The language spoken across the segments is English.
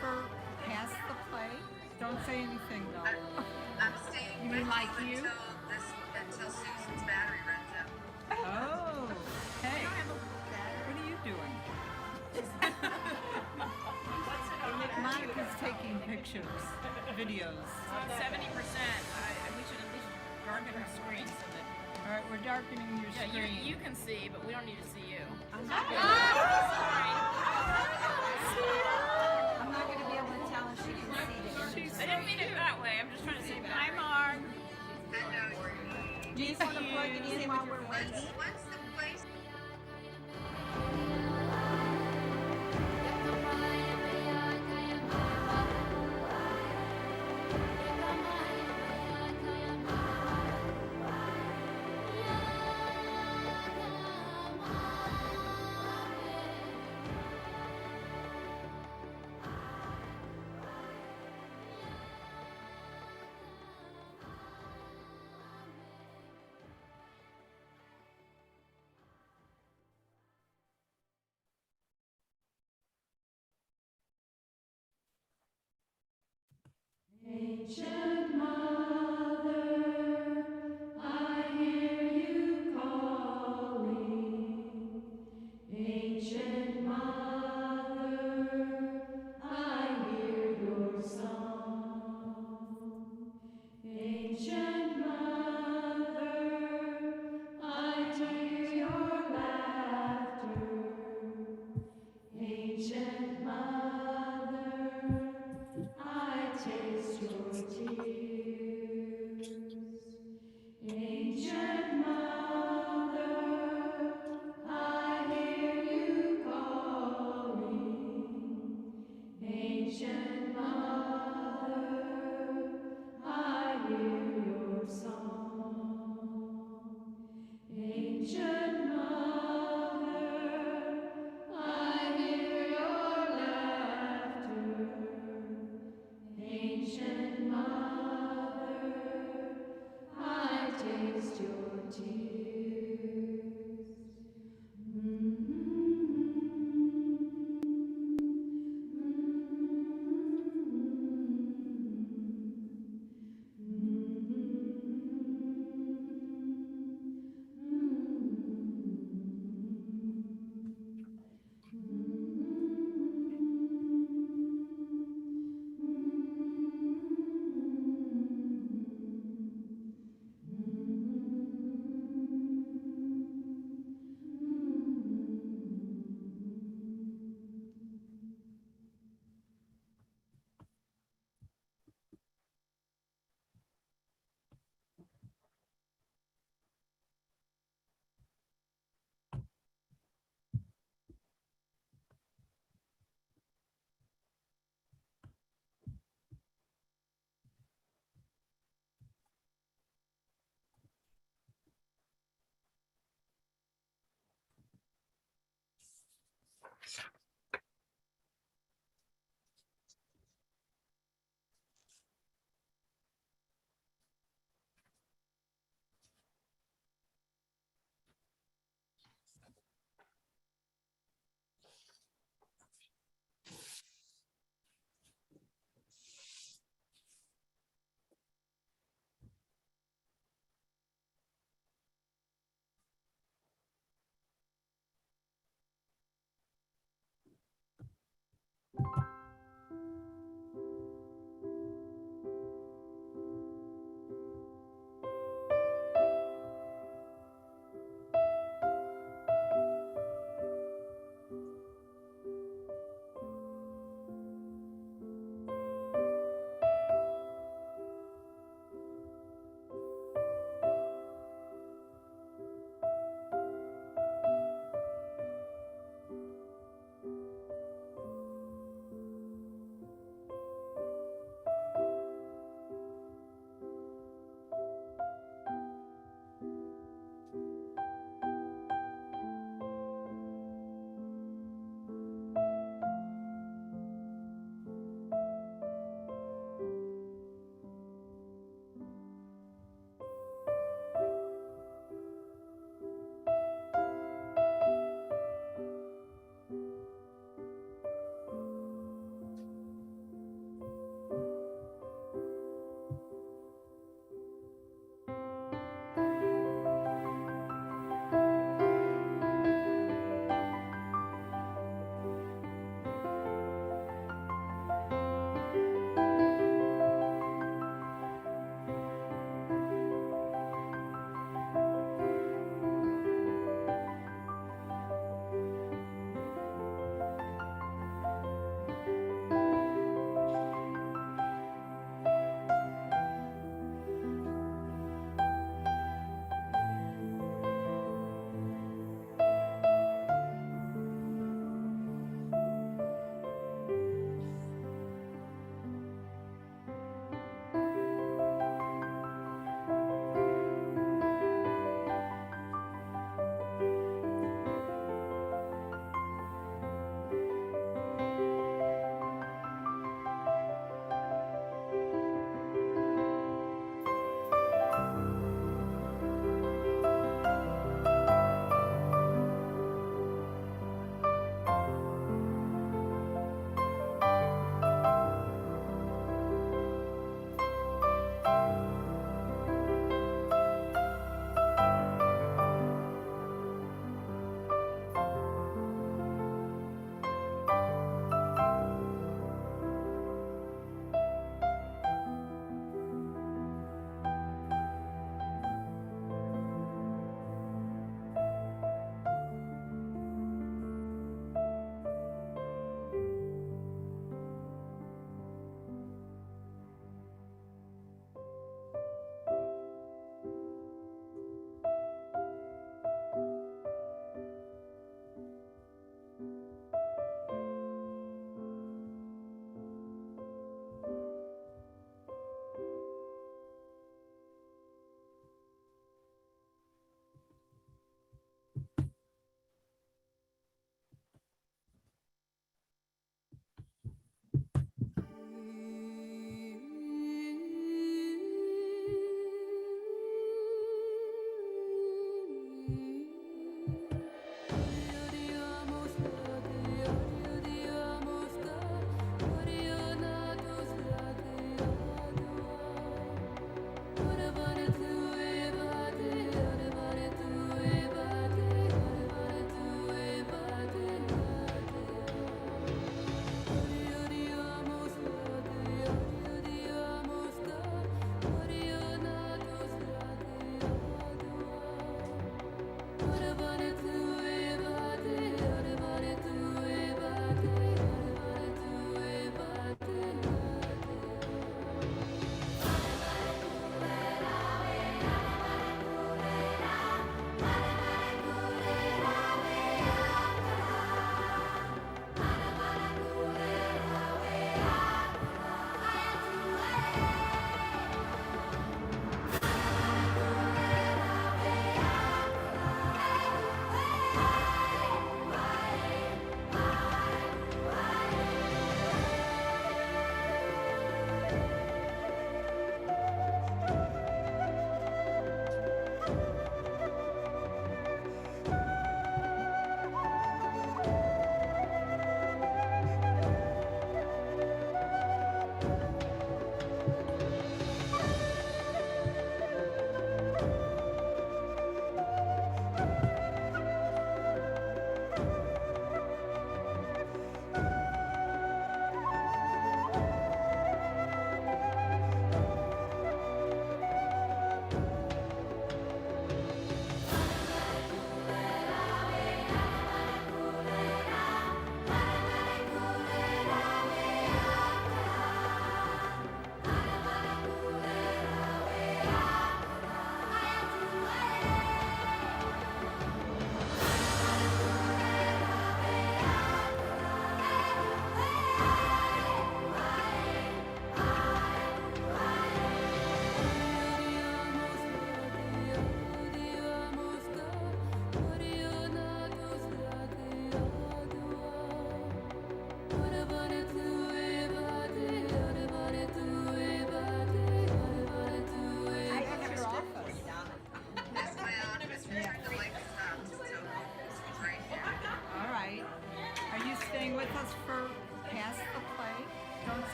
for past the play? Don't say anything though. I'm staying You with mean like you you? until Susan's battery runs out. Oh, hey. What are you doing? Monica's taking pictures, videos. 70%. We should at least darken her screen so that. All right, we're darkening your Yeah, screen. you can see, but we don't need to see you. I'm not gonna be able to tell if she can see it. I didn't mean it that way. I'm just trying to say hi, Mark. Do you want to plug it in while we're waiting? Once the place Ancient Mother, I hear you calling. Ancient Mother, I hear your song. Ancient Mother, I hear your laughter. Ancient Mother, I taste your tears. Ancient Mother, I hear you calling. Ancient Mother, I hear your song. Ancient Mother, I hear your laughter. Ancient Mother, I taste your tears.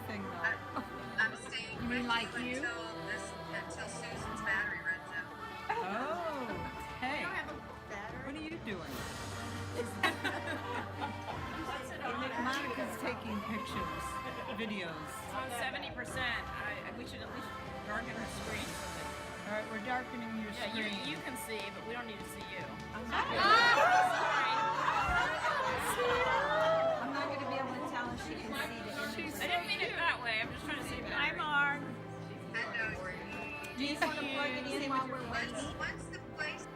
anything though. I'm staying You mean with like you? until Susan's battery runs out. Oh, hey, I don't have a battery. what are you doing? What's it on? Monica's taking pictures, videos. It's on 70%. We should at least darken her screen so that. All right, we're darkening your Yeah, screen. you can see, but we don't need to see you. I'm not going to be able to tell if she can see the image. I didn't mean it that way. I'm just trying to say Hi, battery. Mark. Do you want to plug it in while we're waiting? Once the place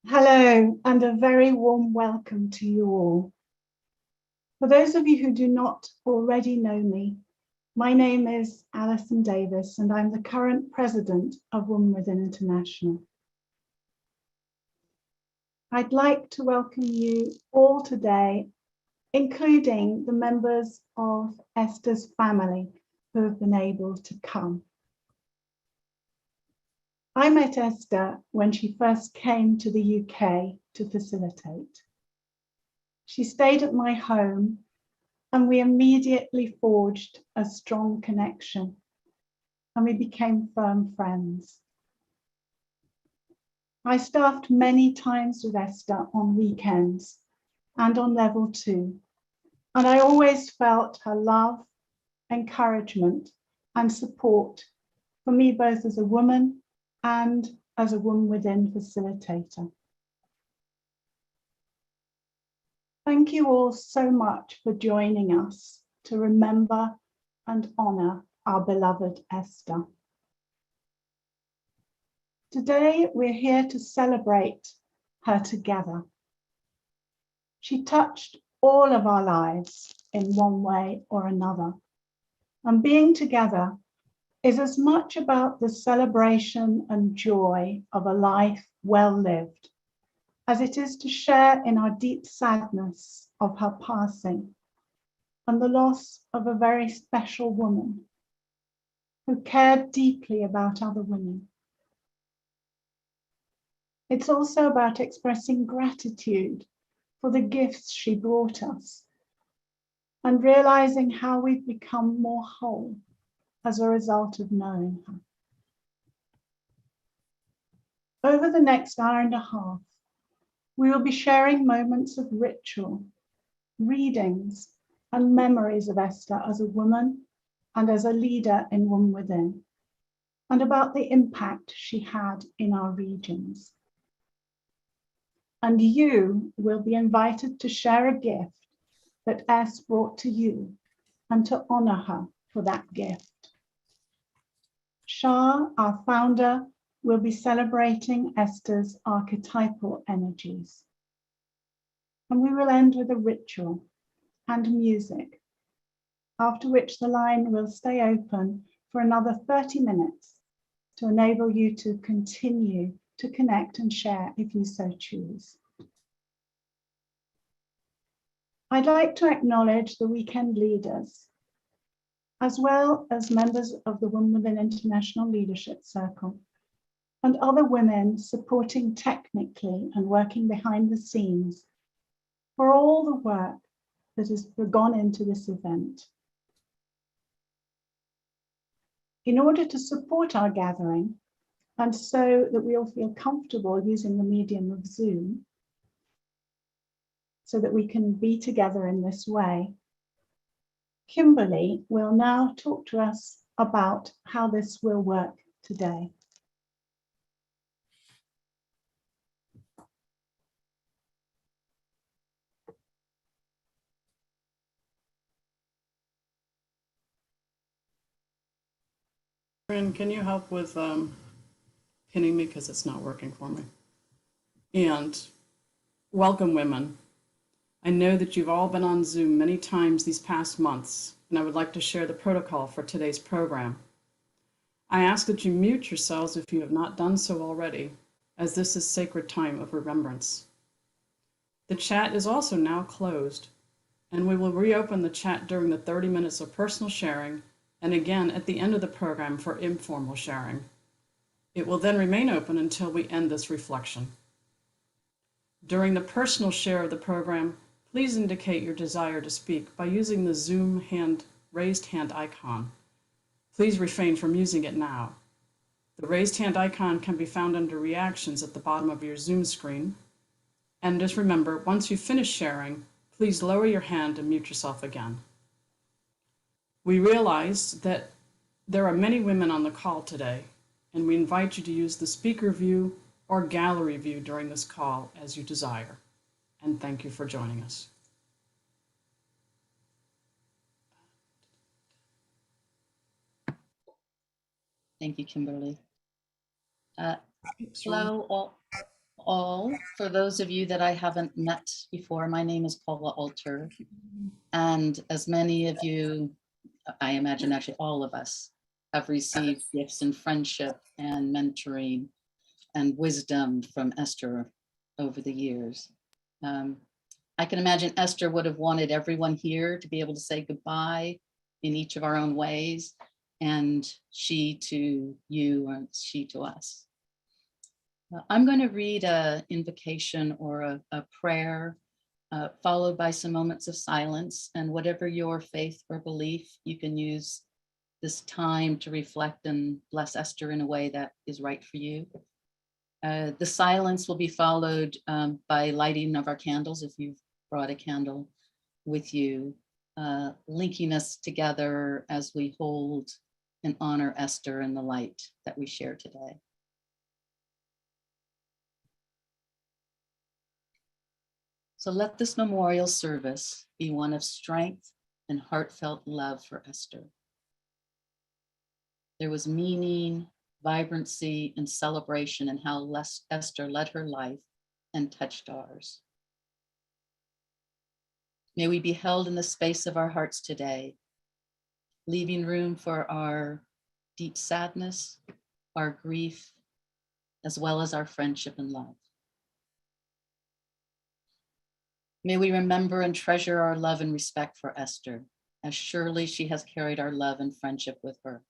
Hello, and a very warm welcome to you all. For those of you who do not already know me, my name is Alison Davis, and I'm the current president of Women Within International. I'd like to welcome you all today, including the members of Esther's family who have been able to come. I met Esther when she first came to the UK to facilitate. She stayed at my home and we immediately forged a strong connection and we became firm friends. I staffed many times with Esther on weekends and on level 2, and I always felt her love, encouragement and support for me both as a woman and as a Woman Within facilitator. Thank you all so much for joining us to remember and honour our beloved Esther. Today, we're here to celebrate her together. She touched all of our lives in one way or another, and being together is as much about the celebration and joy of a life well lived as it is to share in our deep sadness of her passing and the loss of a very special woman who cared deeply about other women. It's also about expressing gratitude for the gifts she brought us and realizing how we've become more whole as a result of knowing her. Over the next hour and a half, we will be sharing moments of ritual, readings, and memories of Esther as a woman and as a leader in Women Within, and about the impact she had in our regions. And you will be invited to share a gift that Es brought to you and to honor her for that gift. Shah, our founder, will be celebrating Esther's archetypal energies. And we will end with a ritual and music, after which the line will stay open for another 30 minutes to enable you to continue to connect and share if you so choose. I'd like to acknowledge the weekend leaders, as well as members of the Women Within International Leadership Circle and other women supporting technically and working behind the scenes for all the work that has gone into this event. In order to support our gathering, and so that we all feel comfortable using the medium of Zoom, so that we can be together in this way, Kimberly will now talk to us about how this will work today. Corinne, can you help with pinning me because it's not working for me? And welcome, women. I know that you've all been on Zoom many times these past months, and I would like to share the protocol for today's program. I ask that you mute yourselves if you have not done so already, as this is sacred time of remembrance. The chat is also now closed, and we will reopen the chat during the 30 minutes of personal sharing and again at the end of the program for informal sharing. It will then remain open until we end this reflection. During the personal share of the program, please indicate your desire to speak by using the Zoom raised hand icon. Please refrain from using it now. The raised hand icon can be found under reactions at the bottom of your Zoom screen. And just remember, once you finish sharing, please lower your hand and mute yourself again. We realize that there are many women on the call today, and we invite you to use the speaker view or gallery view during this call as you desire. And thank you for joining us. Thank you, Kimberly. Hello, all. For those of you that I haven't met before, my name is Paula Alter. And as many of you, I imagine actually all of us, have received gifts and friendship and mentoring and wisdom from Esther over the years. I can imagine Esther would have wanted everyone here to be able to say goodbye in each of our own ways, and she to you and she to us. I'm going to read an invocation or a prayer, followed by some moments of silence, and whatever your faith or belief, you can use this time to reflect and bless Esther in a way that is right for you. The silence will be followed by lighting of our candles, if you've brought a candle with you, linking us together as we hold and honor Esther and the light that we share today. So let this memorial service be one of strength and heartfelt love for Esther. There was meaning, vibrancy, and celebration in how Esther led her life and touched ours. May we be held in the space of our hearts today, leaving room for our deep sadness, our grief, as well as our friendship and love. May we remember and treasure our love and respect for Esther, as surely she has carried our love and friendship with her.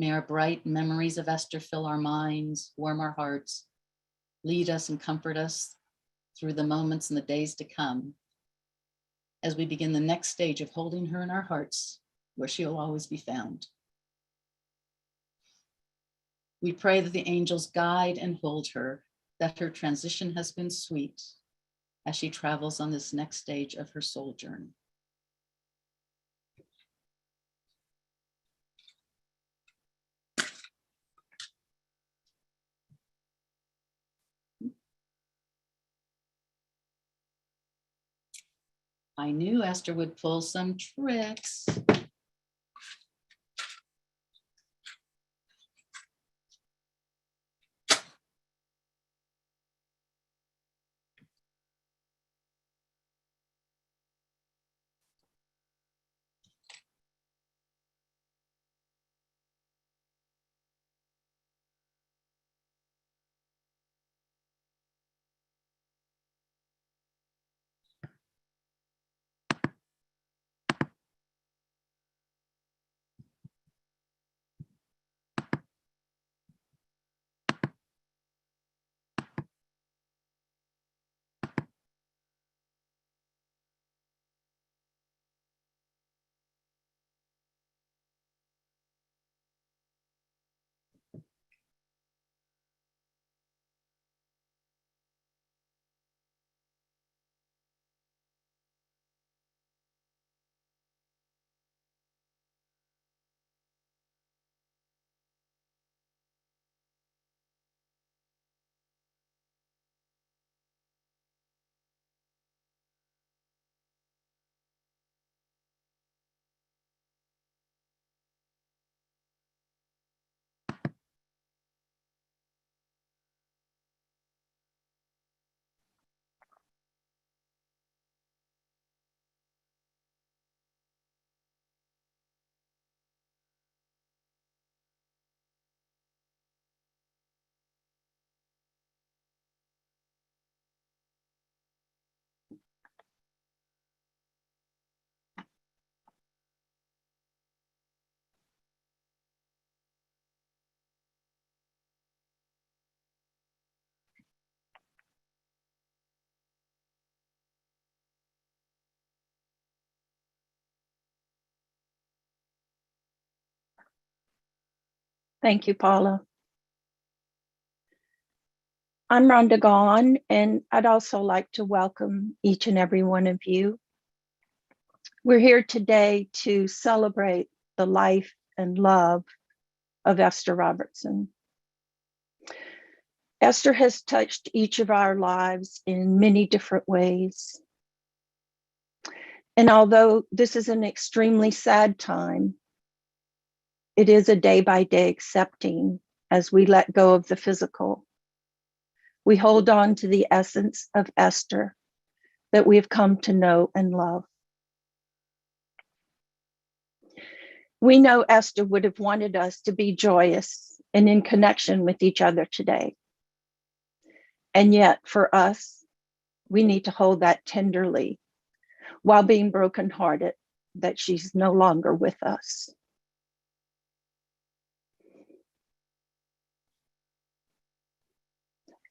May our bright memories of Esther fill our minds, warm our hearts, lead us and comfort us through the moments and the days to come, as we begin the next stage of holding her in our hearts, where she'll always be found. We pray that the angels guide and hold her, that her transition has been sweet as she travels on this next stage of her soul journey. I knew Esther would pull some tricks. Thank you, Paula. I'm Rhonda Gaughan, and I'd also like to welcome each and every one of you. We're here today to celebrate the life and love of Esther Robertson. Esther has touched each of our lives in many different ways. And although this is an extremely sad time, it is a day-by-day accepting as we let go of the physical. We hold on to the essence of Esther that we have come to know and love. We know Esther would have wanted us to be joyous and in connection with each other today. And yet for us, we need to hold that tenderly while being brokenhearted that she's no longer with us.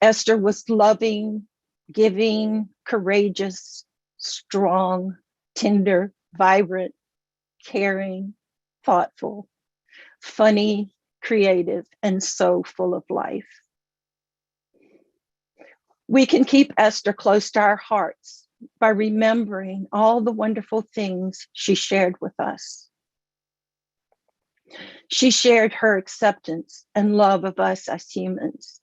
Esther was loving, giving, courageous, strong, tender, vibrant, caring, thoughtful, funny, creative, and so full of life. We can keep Esther close to our hearts by remembering all the wonderful things she shared with us. She shared her acceptance and love of us as humans.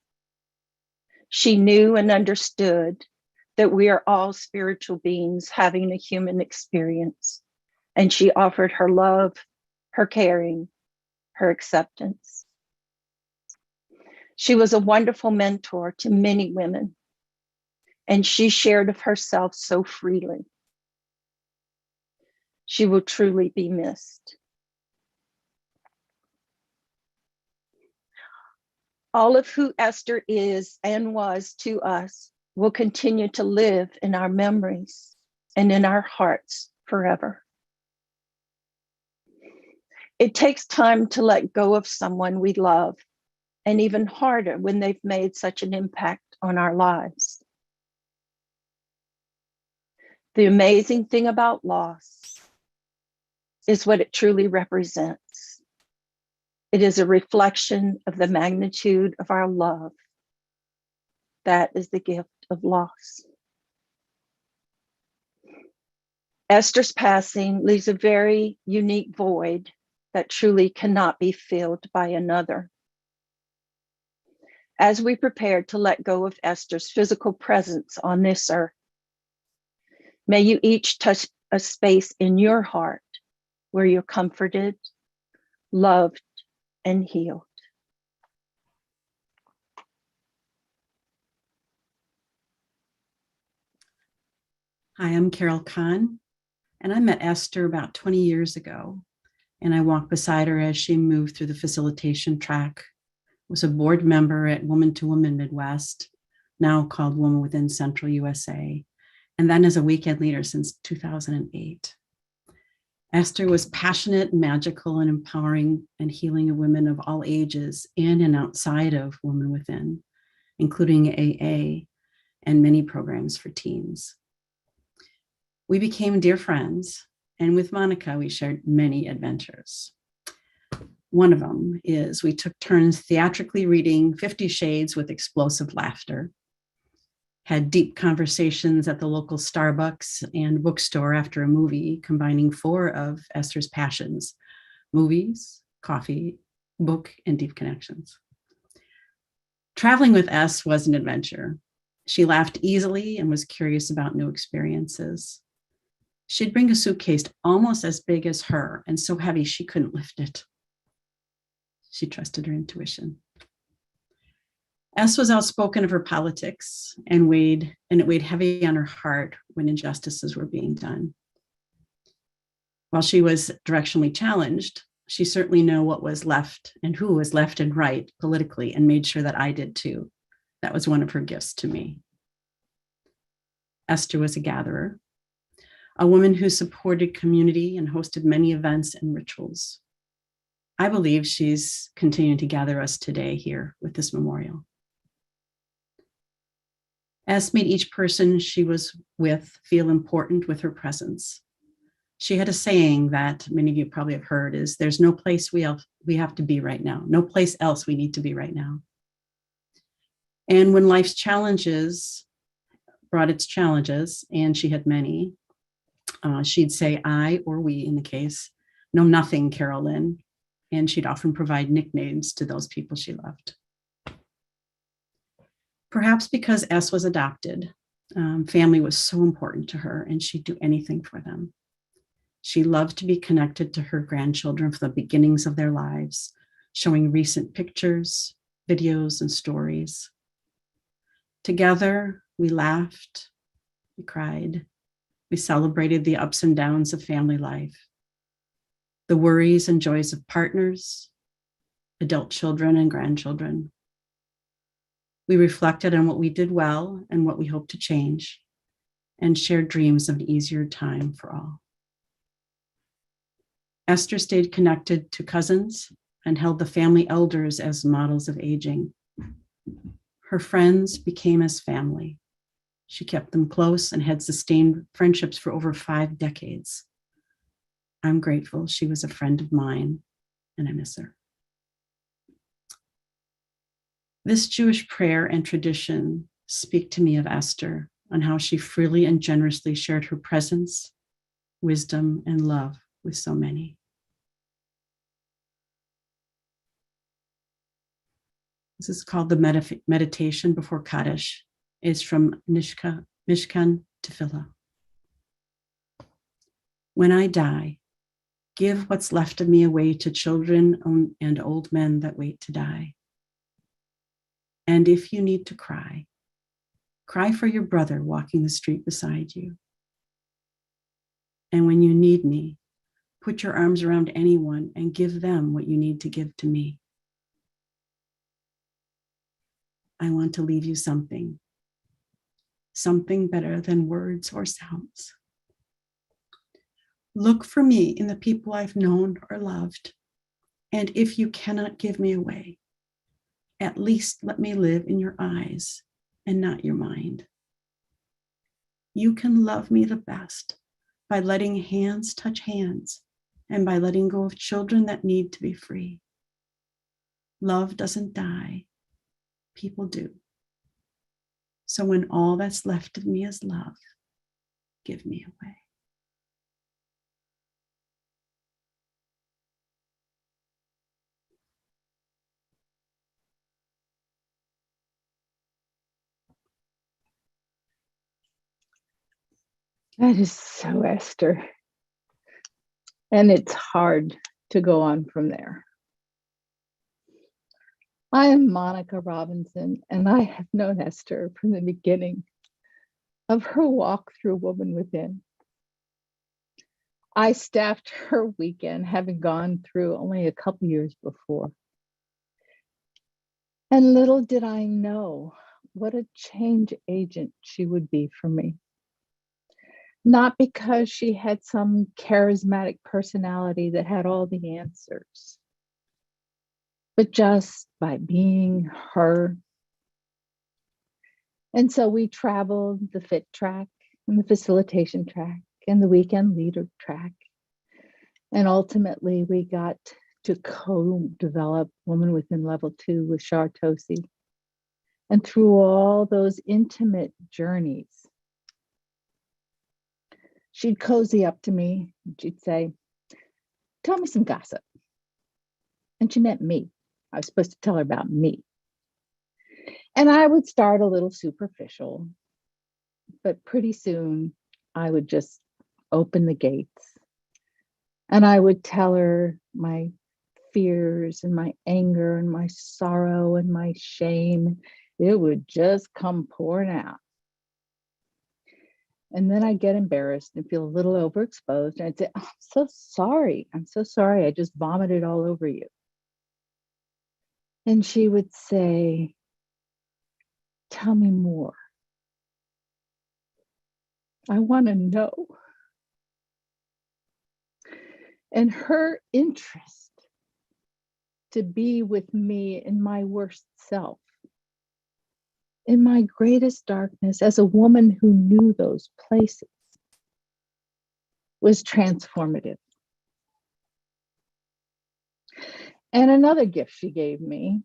She knew and understood that we are all spiritual beings having a human experience, and she offered her love, her caring, her acceptance. She was a wonderful mentor to many women, and she shared of herself so freely. She will truly be missed. All of who Esther is and was to us will continue to live in our memories and in our hearts forever. It takes time to let go of someone we love, and even harder when they've made such an impact on our lives. The amazing thing about loss is what it truly represents. It is a reflection of the magnitude of our love. That is the gift of loss. Esther's passing leaves a very unique void that truly cannot be filled by another. As we prepare to let go of Esther's physical presence on this earth, may you each touch a space in your heart where you're comforted, loved, and healed. Hi, I'm Carol Kahn, and I met Esther about 20 years ago, and I walked beside her as she moved through the facilitation track. Was a board member at Woman to Woman Midwest, now called Woman Within Central USA, and then as a weekend leader since 2008. Esther was passionate, magical, and empowering and healing of women of all ages in and outside of Woman Within, including AA and many programs for teens. We became dear friends, and with Monica, we shared many adventures. One of them is we took turns theatrically reading 50 Shades with explosive laughter, had deep conversations at the local Starbucks and bookstore after a movie, combining 4 of Esther's passions: movies, coffee, book, and deep connections. Traveling with Es was an adventure. She laughed easily and was curious about new experiences. She'd bring a suitcase almost as big as her and so heavy she couldn't lift it. She trusted her intuition. Es was outspoken of her politics and it weighed heavy on her heart when injustices were being done. While she was directionally challenged, she certainly knew what was left and who was left and right politically, and made sure that I did too. That was one of her gifts to me. Esther was a gatherer, a woman who supported community and hosted many events and rituals. I believe she's continuing to gather us today here with this memorial. Es made each person she was with feel important with her presence. She had a saying that many of you probably have heard is there's no place we have to be right now, no place else we need to be right now. And when life's challenges brought its challenges, and she had many, she'd say, I, or we in the case, know nothing, Carolyn. And she'd often provide nicknames to those people she loved. Perhaps because S was adopted, family was so important to her, and she'd do anything for them. She loved to be connected to her grandchildren from the beginnings of their lives, showing recent pictures, videos, and stories. Together, we laughed, we cried, we celebrated the ups and downs of family life, the worries and joys of partners, adult children and grandchildren. We reflected on what we did well and what we hoped to change, and shared dreams of an easier time for all. Esther stayed connected to cousins and held the family elders as models of aging. Her friends became as family. She kept them close and had sustained friendships for over 5 decades. I'm grateful she was a friend of mine, and I miss her. This Jewish prayer and tradition speak to me of Esther on how she freely and generously shared her presence, wisdom, and love with so many. This is called the meditation before Kaddish. It's from Mishkan Tefillah. When I die, give what's left of me away to children and old men that wait to die. And if you need to cry, cry for your brother walking the street beside you. And when you need me, put your arms around anyone and give them what you need to give to me. I want to leave you something better than words or sounds. Look for me in the people I've known or loved. And if you cannot give me away, at least let me live in your eyes and not your mind. You can love me the best by letting hands touch hands and by letting go of children that need to be free. Love doesn't die. People do. So when all that's left of me is love, give me away. That is so Esther. And it's hard to go on from there. I am Monica Robinson, and I have known Esther from the beginning of her walk through Woman Within. I staffed her weekend, having gone through only a couple years before. And little did I know what a change agent she would be for me. Not because she had some charismatic personality that had all the answers, but just by being her. And so we traveled the fit track and the facilitation track and the weekend leader track. And ultimately we got to co-develop Woman Within Level 2 with Shar Tosi. And through all those intimate journeys, she'd cozy up to me and she'd say, tell me some gossip. And she meant me. I was supposed to tell her about me. And I would start a little superficial, but pretty soon I would just open the gates and I would tell her my fears and my anger and my sorrow and my shame. It would just come pouring out. And then I'd get embarrassed and feel a little overexposed. And I'd say, oh, I'm so sorry. I'm so sorry. I just vomited all over you. And she would say, tell me more. I want to know. And her interest to be with me in my worst self, in my greatest darkness, as a woman who knew those places, was transformative. And another gift she gave me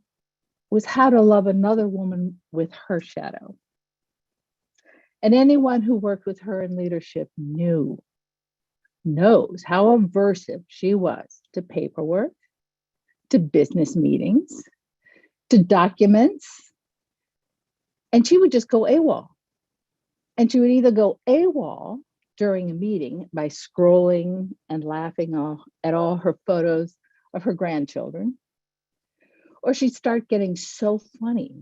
was how to love another woman with her shadow. And anyone who worked with her in leadership knows how aversive she was to paperwork, to business meetings, to documents. And she would just go AWOL. And she would either go AWOL during a meeting by scrolling and laughing at all her photos of her grandchildren, or she'd start getting so funny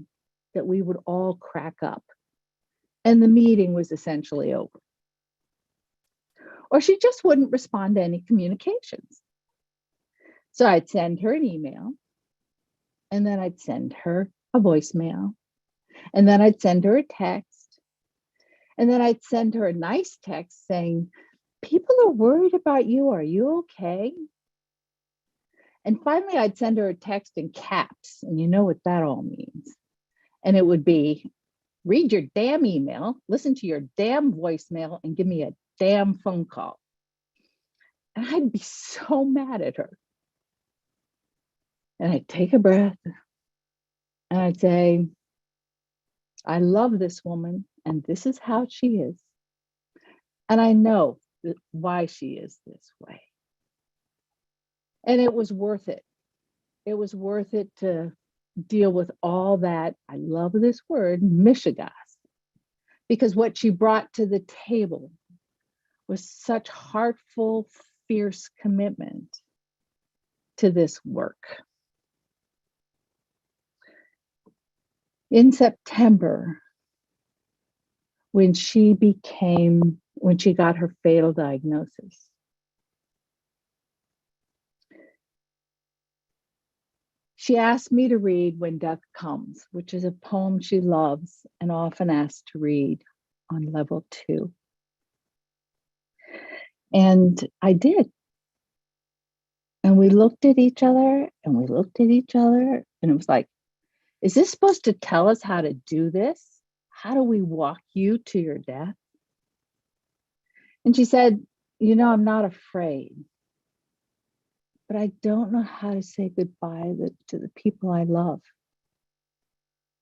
that we would all crack up and the meeting was essentially over. Or she just wouldn't respond to any communications. So I'd send her an email, and then I'd send her a voicemail, and then I'd send her a text, and then I'd send her a nice text saying, "People are worried about you. Are you okay?" And finally, I'd send her a text in caps, and you know what that all means. And it would be, "Read your damn email, listen to your damn voicemail, and give me a damn phone call." And I'd be so mad at her. And I'd take a breath and I'd say, "I love this woman, and this is how she is. And I know why she is this way." And it was worth it. It was worth it to deal with all that, I love this word, mishigas, because what she brought to the table was such heartful, fierce commitment to this work. In September, when she got her fatal diagnosis, she asked me to read When Death Comes, which is a poem she loves and often asked to read on level 2. And I did. And we looked at each other and we looked at each other, and it was like, is this supposed to tell us how to do this? How do we walk you to your death? And she said, "I'm not afraid, but I don't know how to say goodbye to the people I love.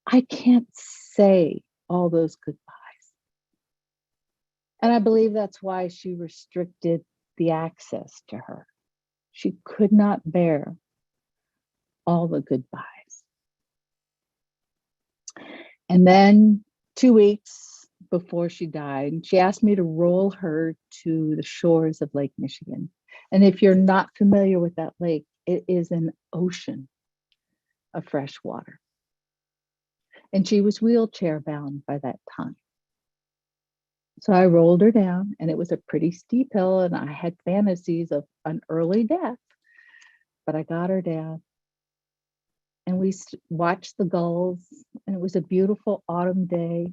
I can't say all those goodbyes." And I believe that's why she restricted the access to her. She could not bear all the goodbyes. And then 2 weeks before she died, she asked me to roll her to the shores of Lake Michigan. And if you're not familiar with that lake, it is an ocean of fresh water. And she was wheelchair bound by that time. So I rolled her down, and it was a pretty steep hill, and I had fantasies of an early death, but I got her down. And we watched the gulls, and it was a beautiful autumn day.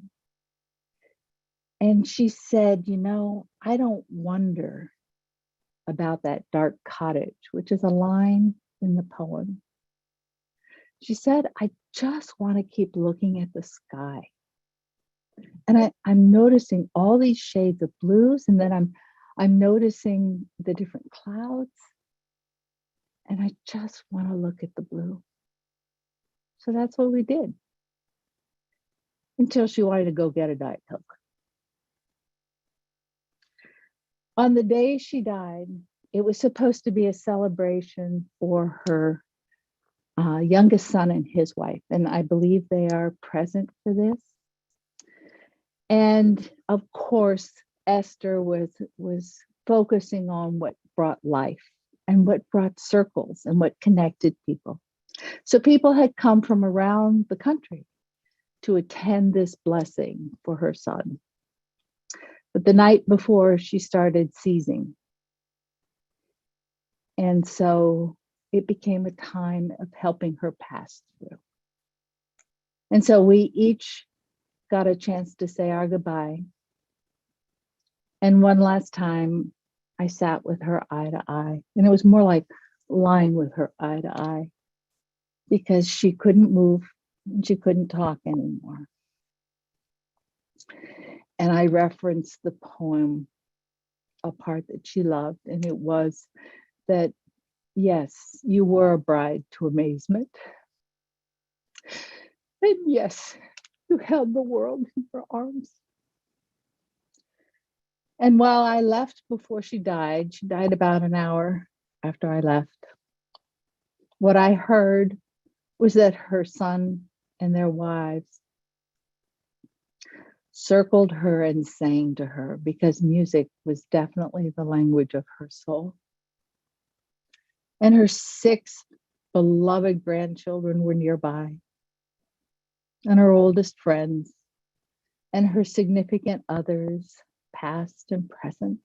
And she said, "I don't wonder about that dark cottage," which is a line in the poem. She said, "I just want to keep looking at the sky. And I'm noticing all these shades of blues, and then I'm noticing the different clouds, and I just want to look at the blue." So that's what we did, until she wanted to go get a Diet Coke. On the day she died, it was supposed to be a celebration for her youngest son and his wife, and I believe they are present for this. And of course, Esther was focusing on what brought life and what brought circles and what connected people. So people had come from around the country to attend this blessing for her son. But the night before, she started seizing. And so it became a time of helping her pass through. And so we each got a chance to say our goodbye. And one last time, I sat with her eye to eye. And it was more like lying with her eye to eye, because she couldn't move and she couldn't talk anymore. And I referenced the poem a part that she loved, and it was that, yes, you were a bride to amazement. And yes, you held the world in your arms. And while I left before she died about an hour after I left, what I heard was that her son and their wives circled her and sang to her, because music was definitely the language of her soul. And her 6 beloved grandchildren were nearby, and her oldest friends, and her significant others, past and present.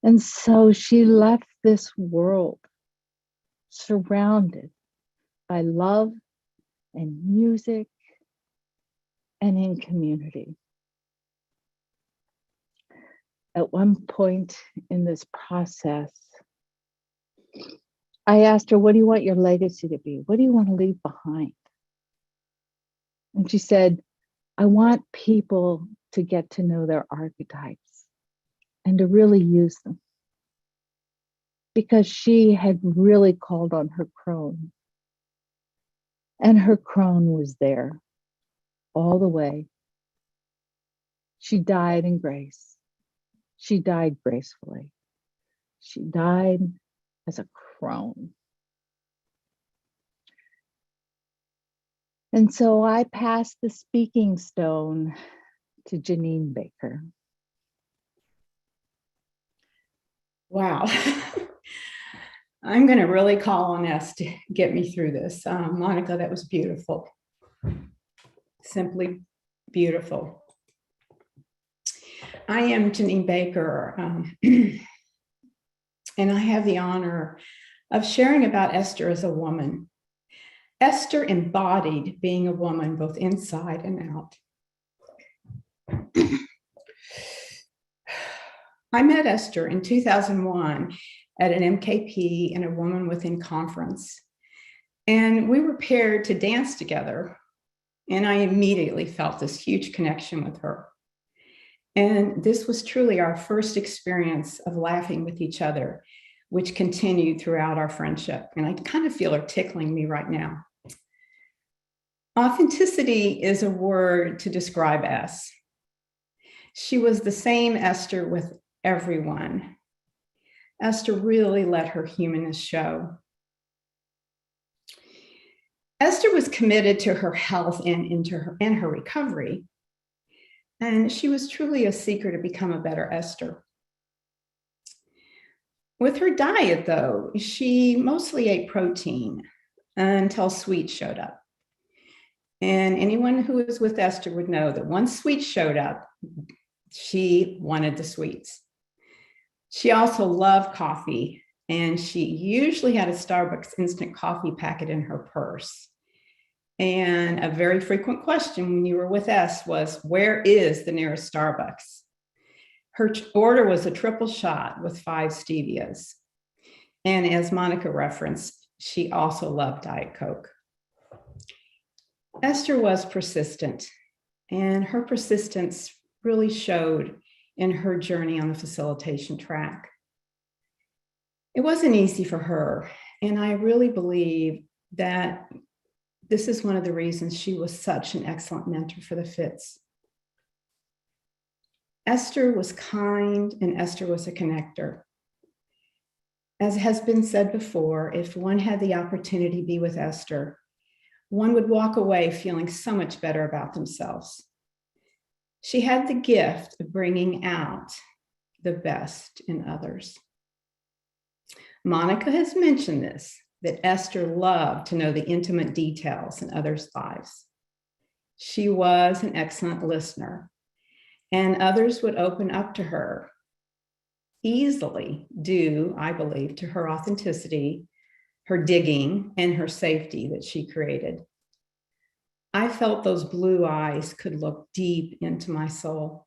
And so she left this world surrounded by love and music and in community. At one point in this process, I asked her, what do you want your legacy to be? What do you want to leave behind? And she said, I want people to get to know their archetypes and to really use them. Because she had really called on her crone. And her crone was there all the way. She died in grace. She died gracefully. She died as a crone. And so I passed the speaking stone to Janine Baker. Wow. I'm going to really call on us to get me through this. Monica, that was beautiful. Simply beautiful. I am Janine Baker, and I have the honor of sharing about Esther as a woman. Esther embodied being a woman both inside and out. I met Esther in 2001 at an MKP and a Woman Within conference. And we were paired to dance together. And I immediately felt this huge connection with her. And this was truly our first experience of laughing with each other, which continued throughout our friendship. And I kind of feel her tickling me right now. Authenticity is a word to describe us. She was the same Esther with everyone. Esther really let her humanness show. Esther was committed to her health and her recovery. And she was truly a seeker to become a better Esther. With her diet, though, she mostly ate protein until sweets showed up. And anyone who was with Esther would know that once sweets showed up, she wanted the sweets. She also loved coffee, and she usually had a Starbucks instant coffee packet in her purse. And a very frequent question when you were with us was, where is the nearest Starbucks? Her order was a triple shot with 5 stevias. And as Monica referenced, she also loved Diet Coke. Esther was persistent, and her persistence really showed in her journey on the facilitation track. It wasn't easy for her, and I really believe that this is one of the reasons she was such an excellent mentor for the Fitz. Esther was kind, and Esther was a connector. As has been said before, if one had the opportunity to be with Esther, one would walk away feeling so much better about themselves. She had the gift of bringing out the best in others. Monica has mentioned this, that Esther loved to know the intimate details in others' lives. She was an excellent listener, and others would open up to her easily due, I believe, to her authenticity, her digging, and her safety that she created. I felt those blue eyes could look deep into my soul.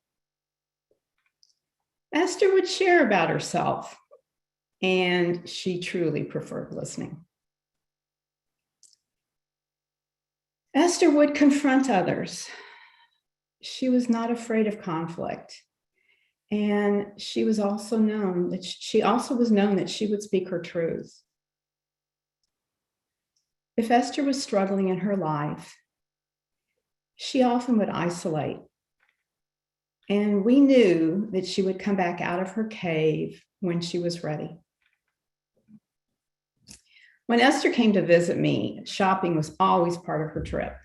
Esther would share about herself, and she truly preferred listening. Esther would confront others. She was not afraid of conflict, And she was also known that she also was known that she would speak her truth. If Esther was struggling in her life, she often would isolate. And we knew that she would come back out of her cave when she was ready. When Esther came to visit me, shopping was always part of her trip,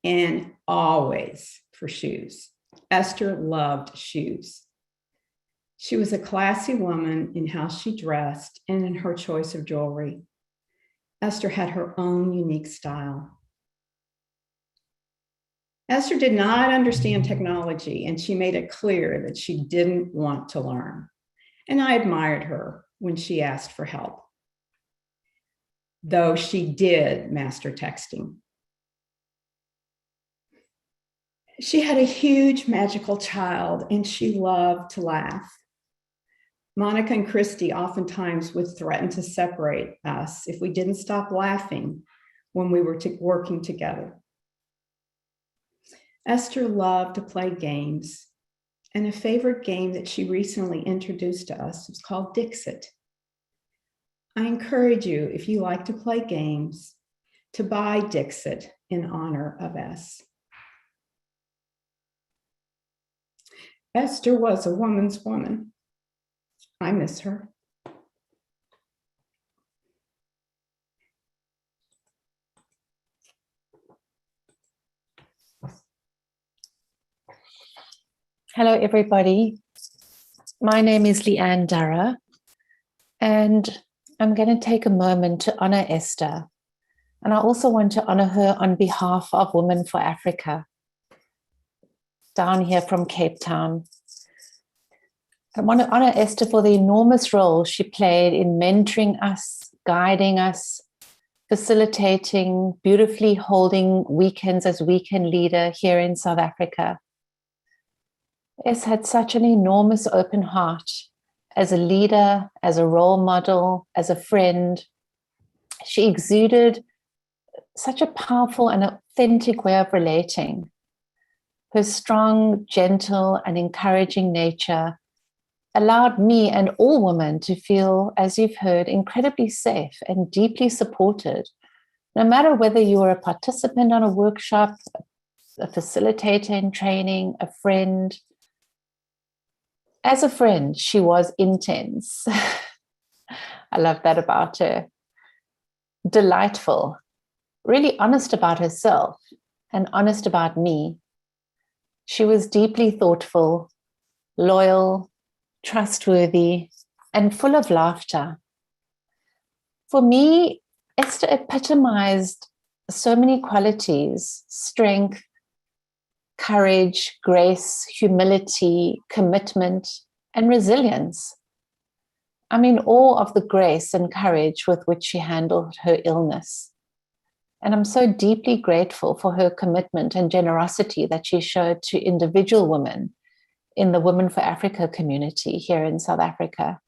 and always for shoes. Esther loved shoes. She was a classy woman in how she dressed and in her choice of jewelry. Esther had her own unique style. Esther did not understand technology, and she made it clear that she didn't want to learn. And I admired her when she asked for help, though she did master texting. She had a huge magical child, and she loved to laugh. Monica and Christy oftentimes would threaten to separate us if we didn't stop laughing when we were working together. Esther loved to play games, and a favorite game that she recently introduced to us was called Dixit. I encourage you, if you like to play games, to buy Dixit in honor of S. Esther was a woman's woman. I miss her. Hello, everybody. My name is Leanne Dara, and I'm going to take a moment to honor Esther. And I also want to honor her on behalf of Women for Africa, down here from Cape Town. I want to honor Esther for the enormous role she played in mentoring us, guiding us, facilitating, beautifully holding weekends as weekend leader here in South Africa. Es had such an enormous open heart as a leader, as a role model, as a friend. She exuded such a powerful and authentic way of relating. Her strong, gentle, and encouraging nature allowed me and all women to feel, as you've heard, incredibly safe and deeply supported, no matter whether you were a participant on a workshop, a facilitator in training, a friend. As a friend, she was intense. I love that about her. Delightful, really honest about herself and honest about me. She was deeply thoughtful, loyal, trustworthy, and full of laughter. For me, Esther epitomized so many qualities: strength, courage, grace, humility, commitment, and resilience. I'm in awe of the grace and courage with which she handled her illness. And I'm so deeply grateful for her commitment and generosity that she showed to individual women in the Women for Africa community here in South Africa.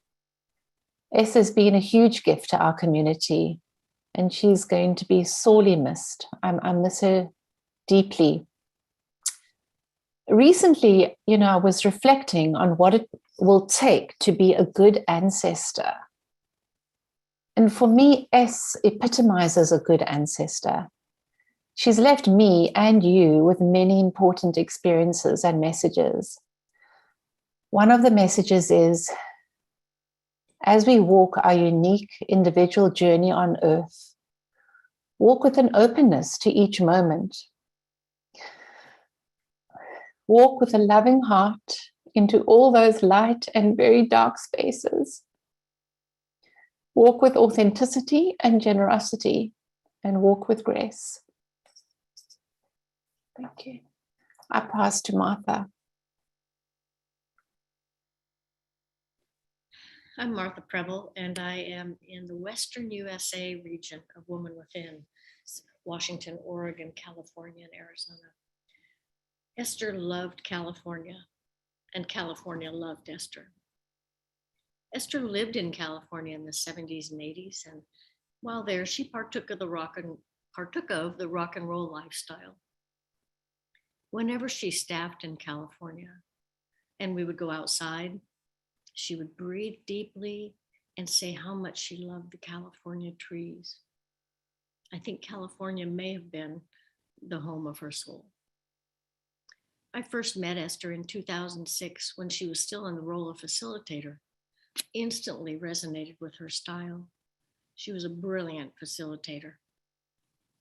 Es has been a huge gift to our community, and she's going to be sorely missed. I miss her deeply. Recently, I was reflecting on what it will take to be a good ancestor. And for me, Es epitomizes a good ancestor. She's left me and you with many important experiences and messages. One of the messages is, as we walk our unique individual journey on earth, walk with an openness to each moment. Walk with a loving heart into all those light and very dark spaces. Walk with authenticity and generosity, and walk with grace. Thank you. I pass to Martha. I'm Martha Preble, and I am in the Western USA region of Women Within, Washington, Oregon, California, and Arizona. Esther loved California, and California loved Esther. Esther lived in California in the 70s and 80s, and while there, she partook of the rock and roll lifestyle. Whenever she staffed in California, and we would go outside. She would breathe deeply and say how much she loved the California trees. I think California may have been the home of her soul. I first met Esther in 2006 when she was still in the role of facilitator. Instantly resonated with her style. She was a brilliant facilitator.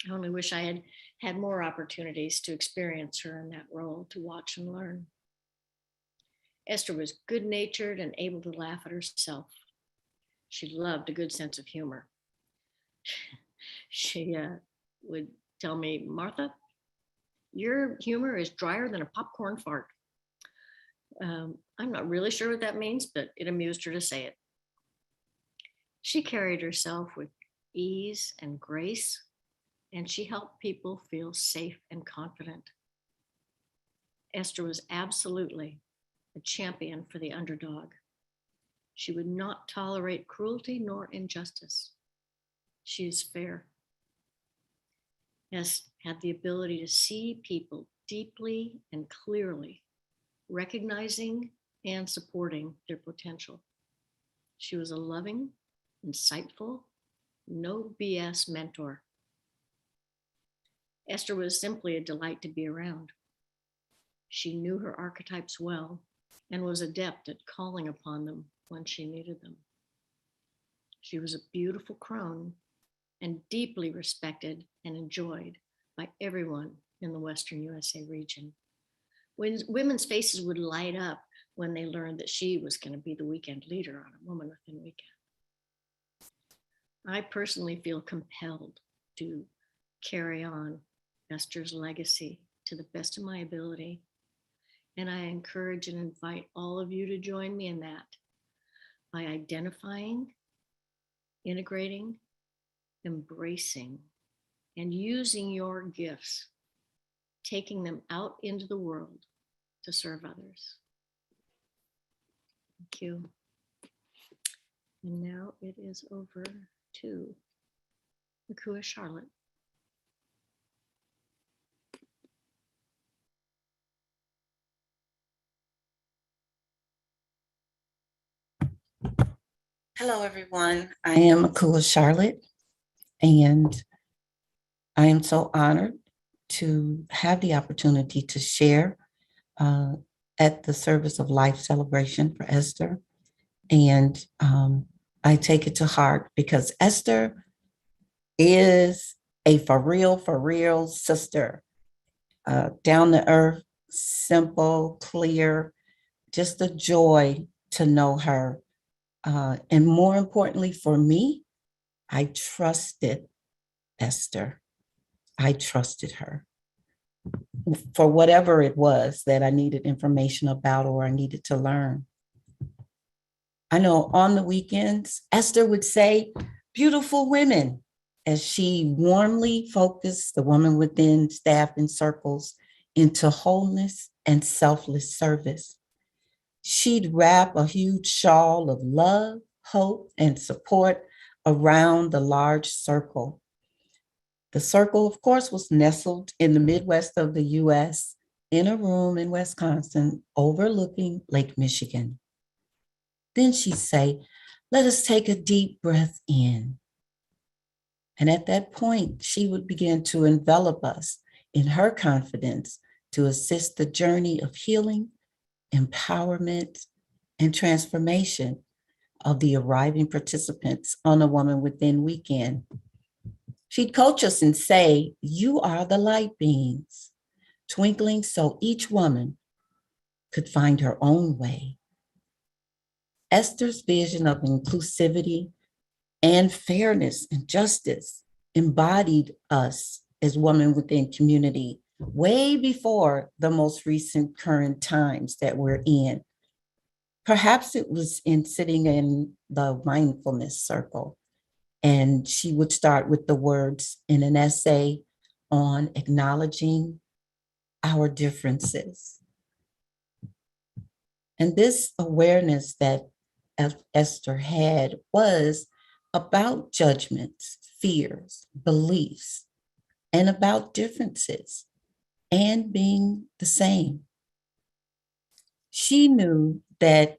I only wish I had had more opportunities to experience her in that role, to watch and learn. Esther was good-natured and able to laugh at herself. She loved a good sense of humor. She would tell me, Martha, your humor is drier than a popcorn fart. I'm not really sure what that means, but it amused her to say it. She carried herself with ease and grace, and she helped people feel safe and confident. Esther was absolutely a champion for the underdog. She would not tolerate cruelty nor injustice. She is fair. Has had the ability to see people deeply and clearly, recognizing and supporting their potential. She was a loving, insightful, no BS mentor. Esther was simply a delight to be around. She knew her archetypes well and was adept at calling upon them when she needed them. She was a beautiful crone and deeply respected and enjoyed by everyone in the Western USA region. When women's faces would light up when they learned that she was going to be the weekend leader on a Woman Within Weekend. I personally feel compelled to carry on Esther's legacy to the best of my ability. And I encourage and invite all of you to join me in that by identifying, integrating, embracing, and using your gifts, taking them out into the world to serve others. Thank you. And now it is over to Nakua Charlotte. Hello, everyone. I am Akua Charlotte, and I am so honored to have the opportunity to share at the Service of Life celebration for Esther. And I take it to heart because Esther is a for real sister, down to earth, simple, clear, just a joy to know her. And more importantly for me, I trusted Esther. I trusted her for whatever it was that I needed information about or I needed to learn. I know on the weekends, Esther would say, beautiful women, as she warmly focused the woman within staff and circles into wholeness and selfless service. She'd wrap a huge shawl of love, hope, and support around the large circle. The circle, of course, was nestled in the Midwest of the US in a room in Wisconsin overlooking Lake Michigan. Then she'd say, let us take a deep breath in. And at that point, she would begin to envelop us in her confidence to assist the journey of healing, empowerment, and transformation of the arriving participants on a Woman Within weekend. She'd coach us and say, you are the light beings, twinkling so each woman could find her own way. Esther's vision of inclusivity and fairness and justice embodied us as Women Within community way before the most recent current times that we're in. Perhaps it was in sitting in the mindfulness circle, and she would start with the words in an essay on acknowledging our differences. And this awareness that Esther had was about judgments, fears, beliefs, and about differences and being the same. She knew that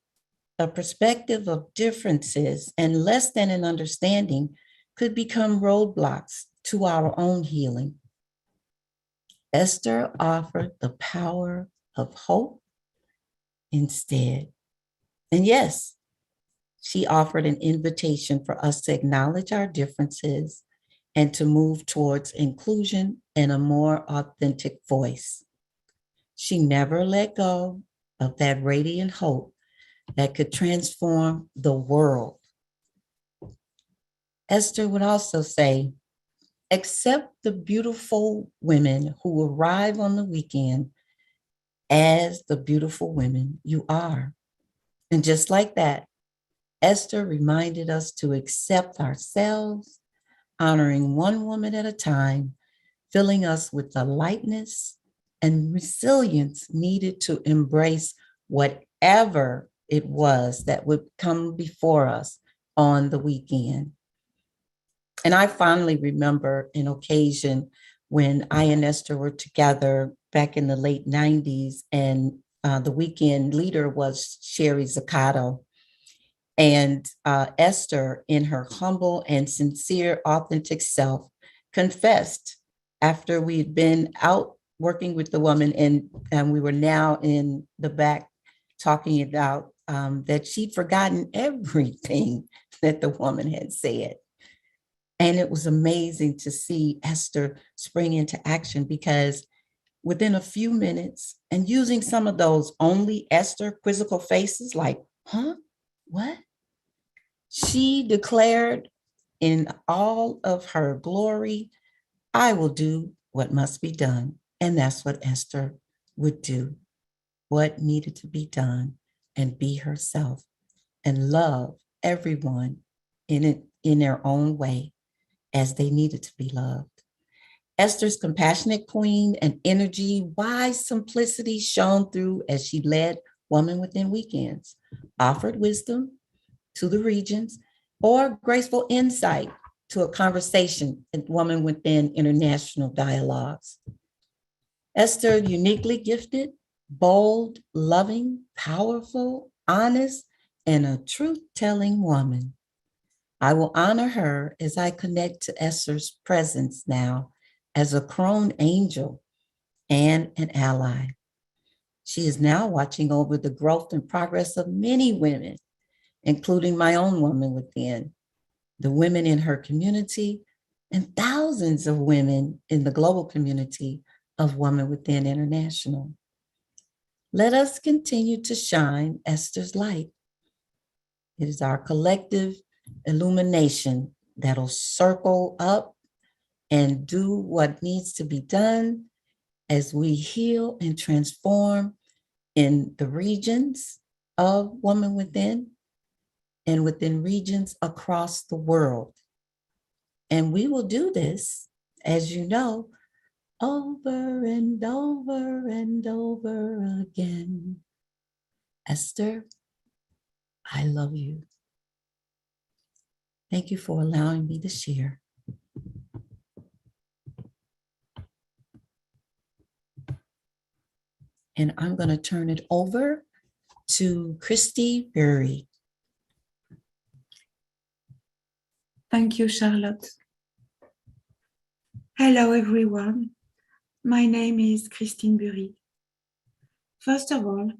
a perspective of differences and less than an understanding could become roadblocks to our own healing. Esther offered the power of hope instead. And yes, she offered an invitation for us to acknowledge our differences and to move towards inclusion and a more authentic voice. She never let go of that radiant hope that could transform the world. Esther would also say, accept the beautiful women who arrive on the weekend as the beautiful women you are. And just like that, Esther reminded us to accept ourselves, honoring one woman at a time, filling us with the lightness and resilience needed to embrace whatever it was that would come before us on the weekend. And I fondly remember an occasion when I and Esther were together back in the late 90s, and the weekend leader was Sherry Zaccato. And Esther, in her humble and sincere, authentic self, confessed after we'd been out working with the woman and we were now in the back talking about that she'd forgotten everything that the woman had said. And it was amazing to see Esther spring into action, because within a few minutes, and using some of those only Esther quizzical faces like, huh, what? She declared in all of her glory, I will do what must be done. And that's what Esther would do, what needed to be done, and be herself and love everyone in their own way as they needed to be loved. Esther's compassionate queen and energy, wise simplicity shone through as she led Woman Within Weekends, offered wisdom to the regions, or graceful insight to a conversation at Woman Within International Dialogues. Esther, uniquely gifted, bold, loving, powerful, honest, and a truth-telling woman. I will honor her as I connect to Esther's presence now as a crone angel and an ally. She is now watching over the growth and progress of many women, including my own Woman Within, the women in her community, and thousands of women in the global community of Woman Within International. Let us continue to shine Esther's light. It is our collective illumination that'll circle up and do what needs to be done as we heal and transform in the regions of Woman Within and within regions across the world. And we will do this, as you know, over and over and over again. Esther, I love you. Thank you for allowing me to share. And I'm going to turn it over to Christy Berry. Thank you, Charlotte. Hello, everyone. My name is Christine Bury. First of all,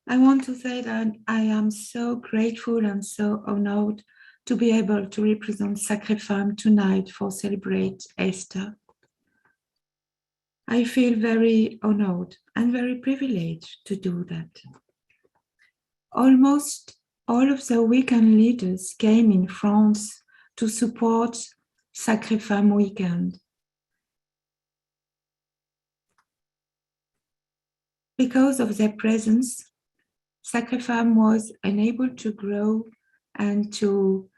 I want to say that I am so grateful and so honored to be able to represent Sacrée Femme tonight for Celebrate Esther. I feel very honored and very privileged to do that. Almost all of the weekend leaders came in France to support Sacrée Femme weekend. Because of their presence, Sacrée Femme was unable to grow and to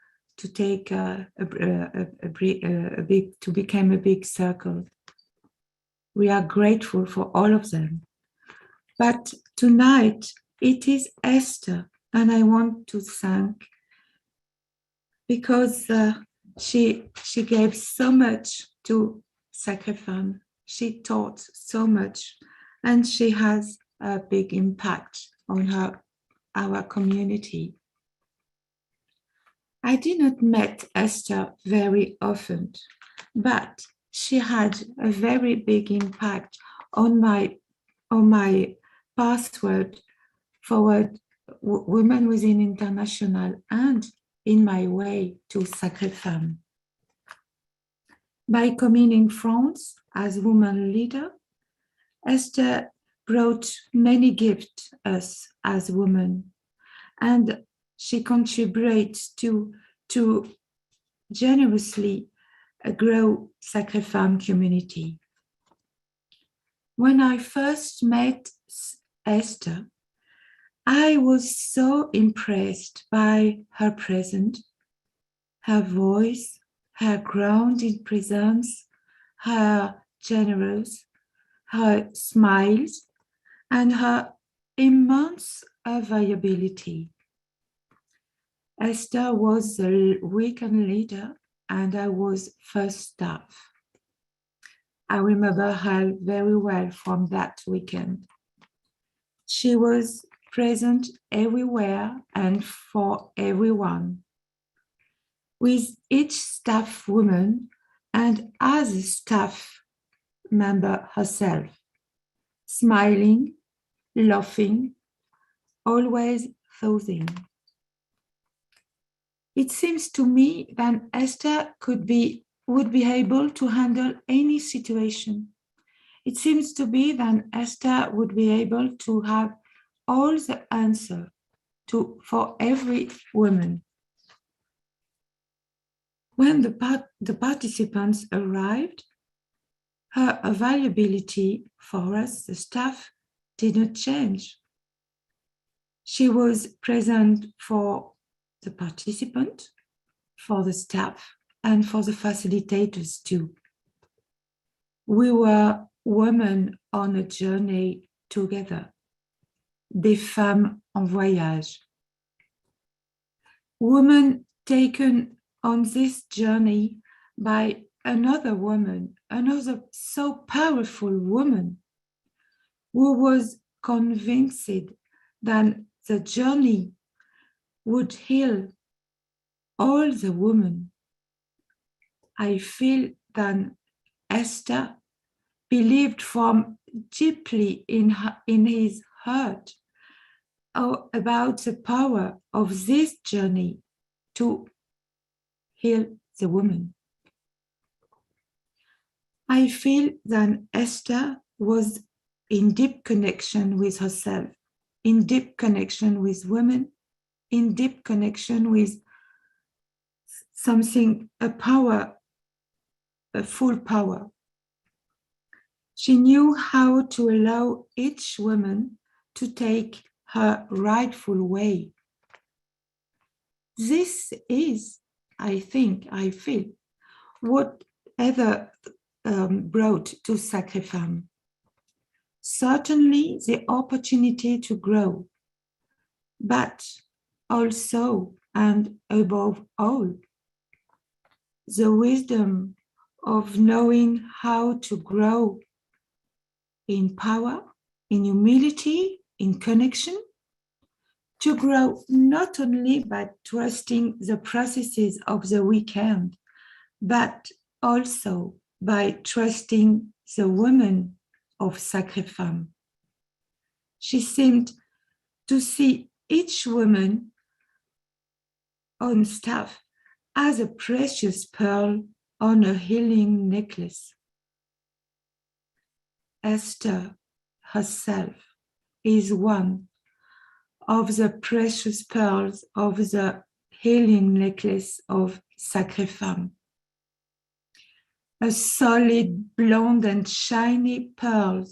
take to become a big circle. We are grateful for all of them. But tonight it is Esther, and I want to thank, because she gave so much to Sacrée Femme. She taught so much, and she has a big impact on our community. I did not meet Esther very often, but she had a very big impact on my pathway forward Women Within International and in my way to Sacred Femme. By coming in France as woman leader, Esther brought many gifts us as women, and she contributes to generously grow Sacred Femme community. When I first met Esther, I was so impressed by her presence, her voice, her grounded presence, her generous, her smiles, and her immense availability. Esther was the weekend leader and I was first staff. I remember her very well from that weekend. She was present everywhere and for everyone, with each staff woman and as a staff member herself, smiling, laughing, always soothing. It seems to me that Esther would be able to handle any situation. It seems to be that Esther would be able to have all the answer for every woman. When the participants arrived, her availability for us, the staff, did not change. She was present for the participant, for the staff, and for the facilitators too. We were women on a journey together, des femmes en voyage. Women taken on this journey by another woman, another so powerful woman, who was convinced that the journey would heal all the women. I feel that Esther believed from deeply in his heart about the power of this journey to heal the woman. I feel that Esther was in deep connection with herself, in deep connection with women, in deep connection with something, a power, a full power. She knew how to allow each woman to take her rightful way. This is, I feel, what Heather brought to Sacred Femme. Certainly the opportunity to grow, but also and above all, the wisdom of knowing how to grow in power, in humility, in connection, to grow not only by trusting the processes of the weekend, but also by trusting the woman of Sacred Femme. She seemed to see each woman on staff as a precious pearl on a healing necklace. Esther herself is one of the precious pearls of the healing necklace of Sacred Femme. A solid, blonde and shiny pearl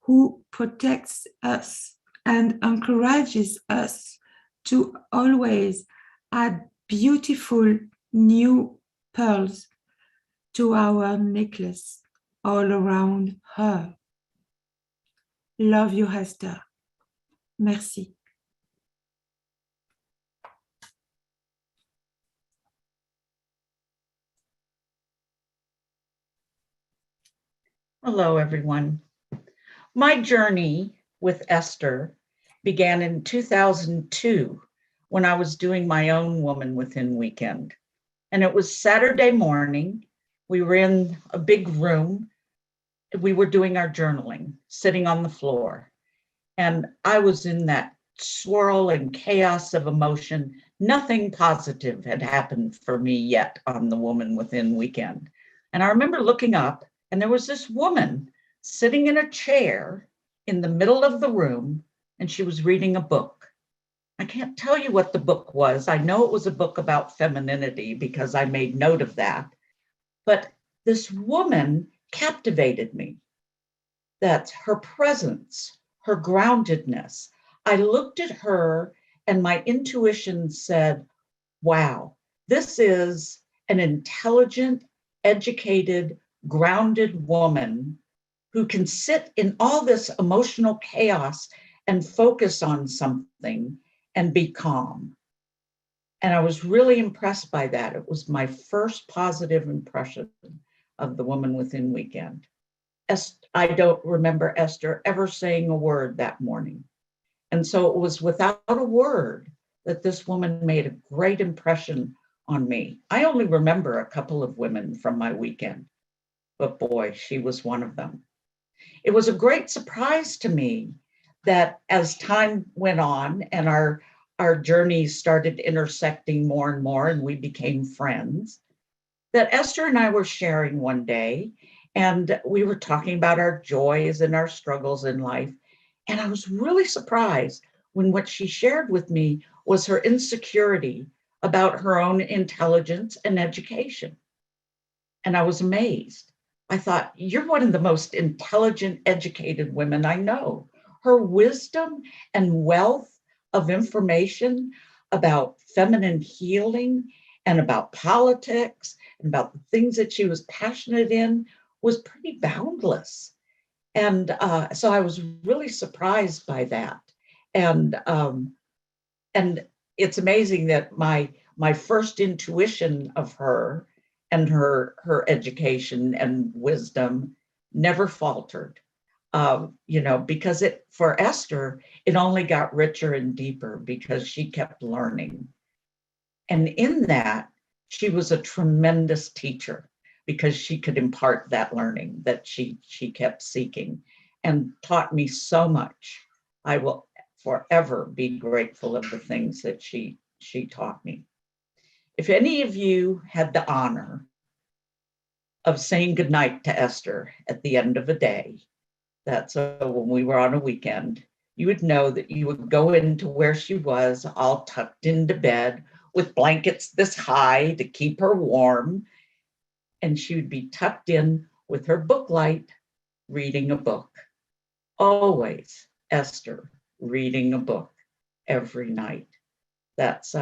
who protects us and encourages us to always add beautiful new pearls to our necklace all around her. Love you, Esther. Merci. Hello, everyone. My journey with Esther began in 2002 when I was doing my own Woman Within weekend. And it was Saturday morning. We were in a big room. We were doing our journaling, sitting on the floor. And I was in that swirl and chaos of emotion. Nothing positive had happened for me yet on the Woman Within weekend. And I remember looking up, and there was this woman sitting in a chair in the middle of the room, and she was reading a book. I can't tell you what the book was. I know it was a book about femininity because I made note of that. But this woman captivated me. That's her presence, her groundedness. I looked at her and my intuition said, wow, this is an intelligent, educated, grounded woman who can sit in all this emotional chaos and focus on something and be calm. And I was really impressed by that. It was my first positive impression of the Woman Within weekend. I don't remember Esther ever saying a word that morning. And so it was without a word that this woman made a great impression on me. I only remember a couple of women from my weekend, but boy, she was one of them. It was a great surprise to me that as time went on and our journeys started intersecting more and more and we became friends, that Esther and I were sharing one day and we were talking about our joys and our struggles in life. And I was really surprised when what she shared with me was her insecurity about her own intelligence and education. And I was amazed. I thought, you're one of the most intelligent, educated women I know. Her wisdom and wealth of information about feminine healing and about politics and about the things that she was passionate in was pretty boundless. And so I was really surprised by that. And it's amazing that my first intuition of her and her education and wisdom never faltered. Because for Esther, it only got richer and deeper because she kept learning. And in that, she was a tremendous teacher because she could impart that learning that she kept seeking and taught me so much. I will forever be grateful of the things that she taught me. If any of you had the honor of saying goodnight to Esther at the end of a day, that's when we were on a weekend, you would know that you would go into where she was, all tucked into bed with blankets this high to keep her warm. And she would be tucked in with her book light, reading a book. Always Esther reading a book every night. That's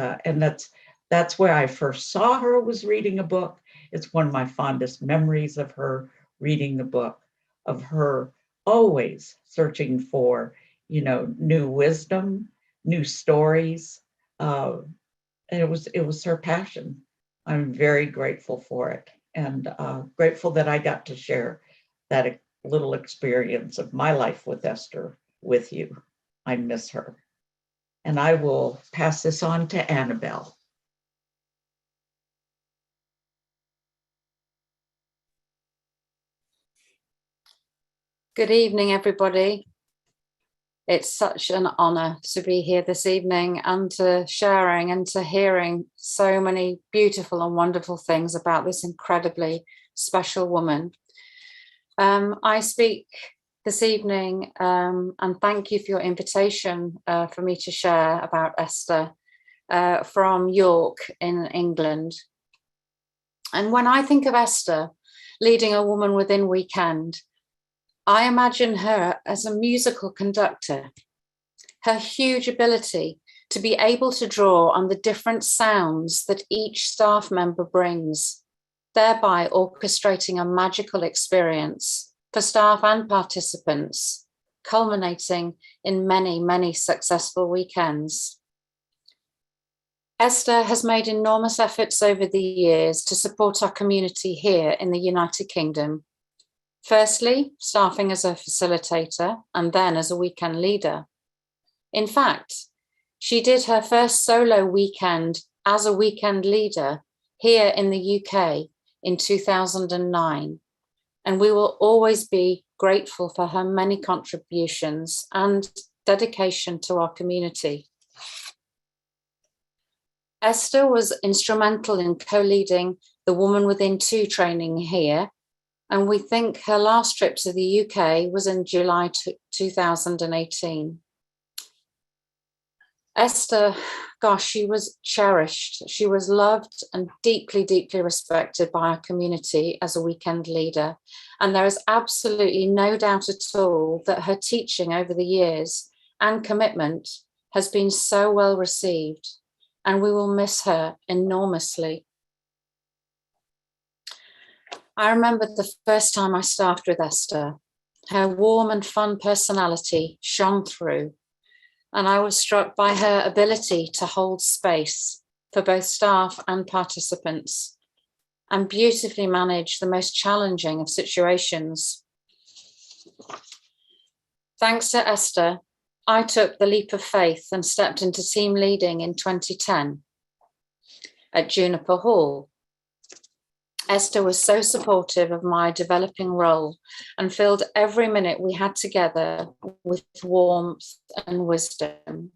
where I first saw her, was reading a book. It's one of my fondest memories of her reading the book, of her always searching for, new wisdom, new stories. And it was her passion. I'm very grateful for it, and grateful that I got to share that little experience of my life with Esther with you. I miss her. And I will pass this on to Annabelle. Good evening, everybody. It's such an honor to be here this evening and to sharing and to hearing so many beautiful and wonderful things about this incredibly special woman. I speak this evening and thank you for your invitation for me to share about Esther from York in England. And when I think of Esther leading a Woman Within weekend, I imagine her as a musical conductor, her huge ability to be able to draw on the different sounds that each staff member brings, thereby orchestrating a magical experience for staff and participants, culminating in many, many successful weekends. Esther has made enormous efforts over the years to support our community here in the United Kingdom. Firstly, staffing as a facilitator and then as a weekend leader. In fact, she did her first solo weekend as a weekend leader here in the UK in 2009, and we will always be grateful for her many contributions and dedication to our community. Esther was instrumental in co-leading the Woman Within 2 training here, and we think her last trip to the UK was in July 2018. Esther, gosh, she was cherished. She was loved and deeply, deeply respected by our community as a weekend leader. And there is absolutely no doubt at all that her teaching over the years and commitment has been so well received, and we will miss her enormously. I remember the first time I staffed with Esther. Her warm and fun personality shone through, and I was struck by her ability to hold space for both staff and participants and beautifully manage the most challenging of situations. Thanks to Esther, I took the leap of faith and stepped into team leading in 2010 at Juniper Hall. Esther was so supportive of my developing role and filled every minute we had together with warmth and wisdom.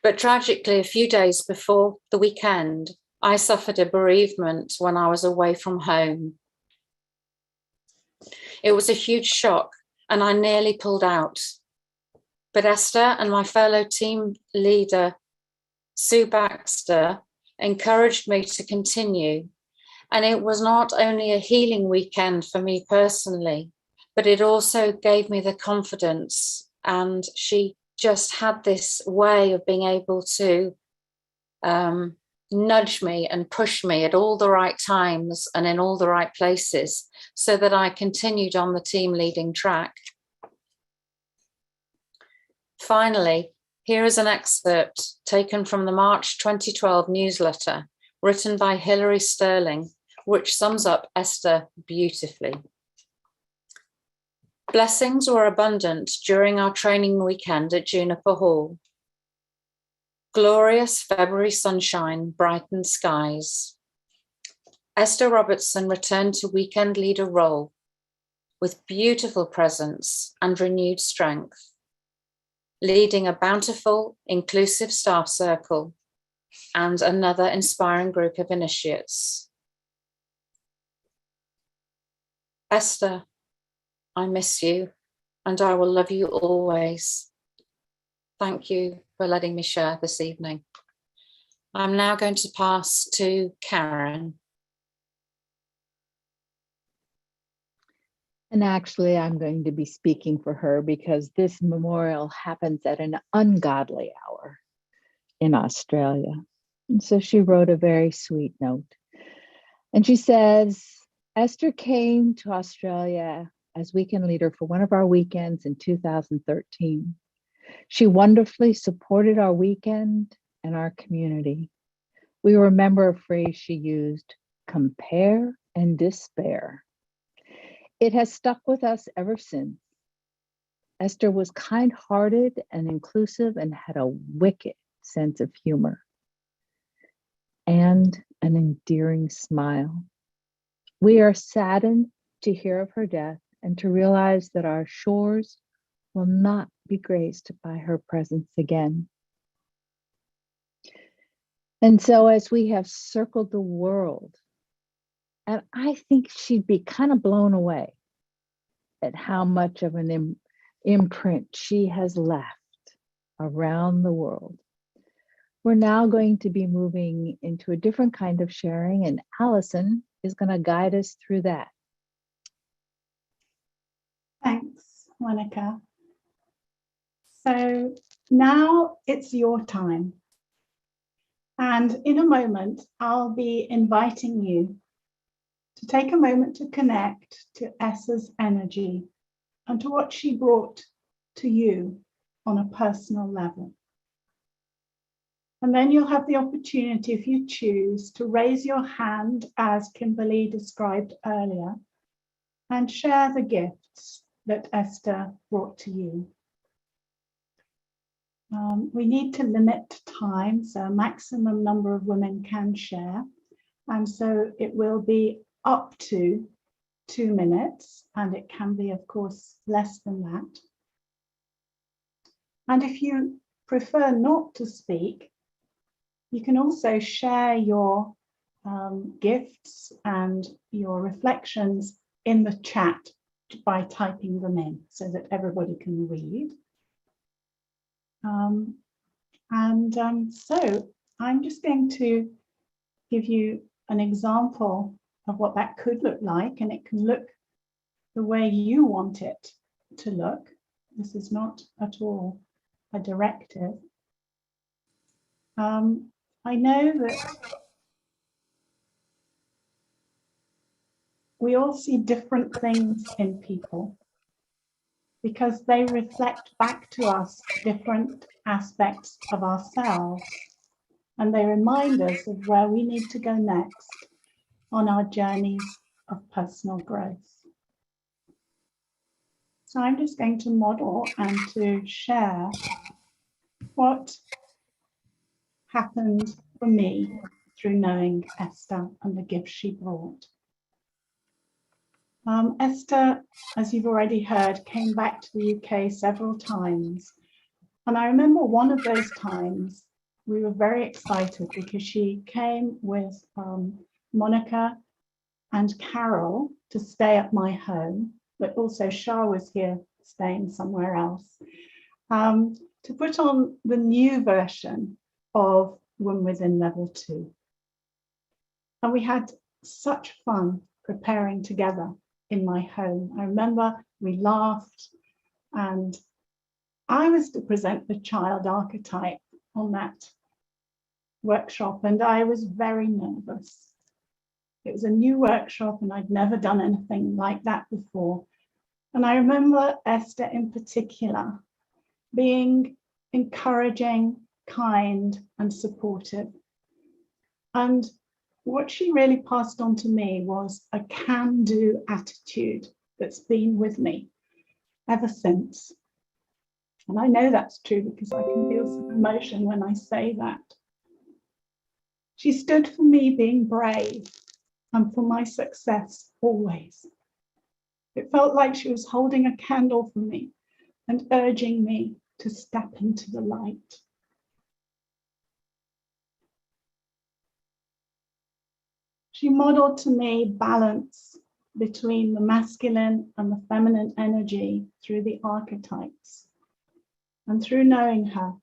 But tragically, a few days before the weekend, I suffered a bereavement when I was away from home. It was a huge shock, and I nearly pulled out. But Esther and my fellow team leader, Sue Baxter, encouraged me to continue. And it was not only a healing weekend for me personally, but it also gave me the confidence. And she just had this way of being able to nudge me and push me at all the right times and in all the right places, so that I continued on the team leading track. Finally, here is an excerpt taken from the March 2012 newsletter written by Hilary Sterling, which sums up Esther beautifully. Blessings were abundant during our training weekend at Juniper Hall. Glorious February sunshine brightened skies. Esther Robertson returned to weekend leader role with beautiful presence and renewed strength, leading a bountiful, inclusive staff circle and another inspiring group of initiates. Esther, I miss you, and I will love you always. Thank you for letting me share this evening. I'm now going to pass to Karen. And actually, I'm going to be speaking for her because this memorial happens at an ungodly hour in Australia. And so she wrote a very sweet note. And she says, Esther came to Australia as weekend leader for one of our weekends in 2013. She wonderfully supported our weekend and our community. We remember a phrase she used, compare and despair. It has stuck with us ever since. Esther was kind-hearted and inclusive and had a wicked sense of humor and an endearing smile. We are saddened to hear of her death and to realize that our shores will not be graced by her presence again. And so as we have circled the world, and I think she'd be kind of blown away at how much of an imprint she has left around the world. We're now going to be moving into a different kind of sharing, and Allison is going to guide us through that. Thanks, Monica. So now it's your time. And in a moment, I'll be inviting you to take a moment to connect to Esther's energy and to what she brought to you on a personal level. And then you'll have the opportunity, if you choose, to raise your hand as Kimberly described earlier and share the gifts that Esther brought to you. We need to limit time, so a maximum number of women can share. And so it will be up to 2 minutes, and it can be, of course, less than that. And if you prefer not to speak, you can also share your gifts and your reflections in the chat by typing them in so that everybody can read. So I'm just going to give you an example of what that could look like, and it can look the way you want it to look. This is not at all a directive. I know that we all see different things in people because they reflect back to us different aspects of ourselves, and they remind us of where we need to go next on our journeys of personal growth. So I'm just going to model and to share what happened for me through knowing Esther and the gifts she brought. Esther, as you've already heard, came back to the UK several times. And I remember one of those times we were very excited because she came with Monica and Carol to stay at my home, but also Shah was here staying somewhere else, to put on the new version of Women Within Level 2. And we had such fun preparing together in my home. I remember we laughed, and I was to present the child archetype on that workshop, and I was very nervous. It was a new workshop and I'd never done anything like that before. And I remember Esther in particular being encouraging, kind, and supportive. And what she really passed on to me was a can-do attitude that's been with me ever since. And I know that's true because I can feel some emotion when I say that. She stood for me being brave and for my success always. It felt like she was holding a candle for me and urging me to step into the light. She modeled to me balance between the masculine and the feminine energy through the archetypes. And through knowing her,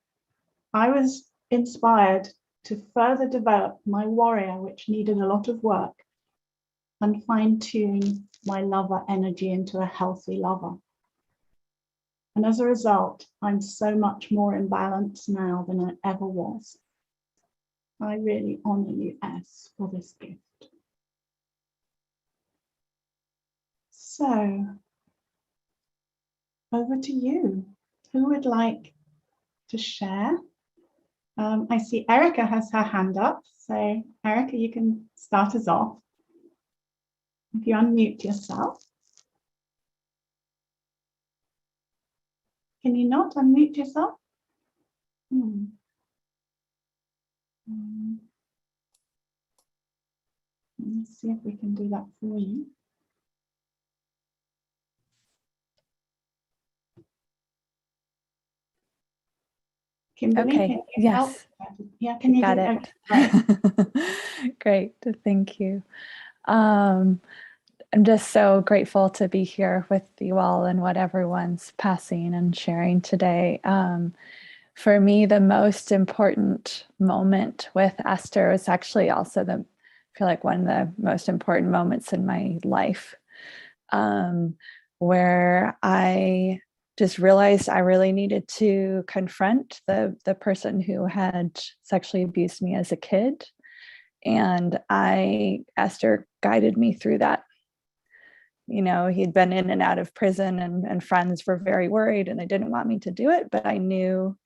I was inspired to further develop my warrior, which needed a lot of work, and fine-tune my lover energy into a healthy lover. And as a result, I'm so much more in balance now than I ever was. I really honor you, S, for this gift. So, over to you. Who would like to share? I see Erica has her hand up. So, Erica, you can start us off. If you unmute yourself. Can you not unmute yourself? Let's see if we can do that for you. Kimberly, okay. can you Yes. help? Yeah, can you got do it? Okay, Great. Thank you. I'm just so grateful to be here with you all and what everyone's passing and sharing today. For me, the most important moment with Esther was actually also I feel like one of the most important moments in my life, where I just realized I really needed to confront the person who had sexually abused me as a kid. And Esther guided me through that. You know, he'd been in and out of prison, and friends were very worried and they didn't want me to do it, but I knew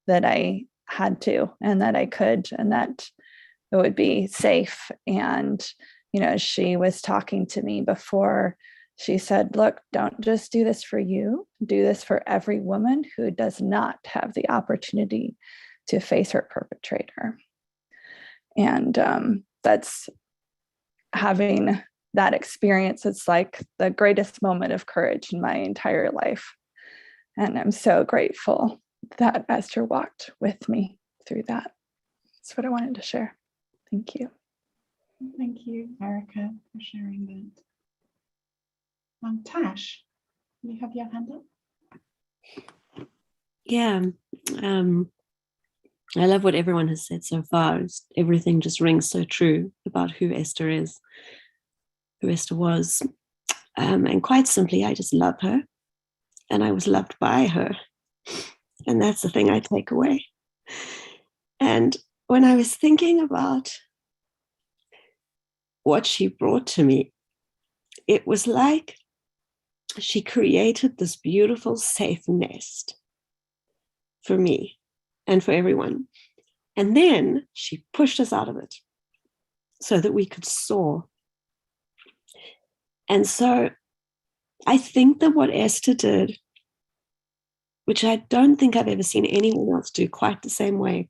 that I had to, and that I could, and that it would be safe. And, you know, she was talking to me before She said, look, don't just do this for you, do this for every woman who does not have the opportunity to face her perpetrator. And that's having that experience. It's like the greatest moment of courage in my entire life. And I'm so grateful that Esther walked with me through that. That's what I wanted to share. Thank you. Thank you, Erica, for sharing that. Tash, you have your hand up? Yeah, I love what everyone has said so far. Everything just rings so true about who Esther is, who Esther was. And quite simply, I just love her. And I was loved by her. And that's the thing I take away. And when I was thinking about what she brought to me, it was like she created this beautiful, safe nest for me and for everyone. And then she pushed us out of it so that we could soar. And so I think that what Esther did, which I don't think I've ever seen anyone else do quite the same way,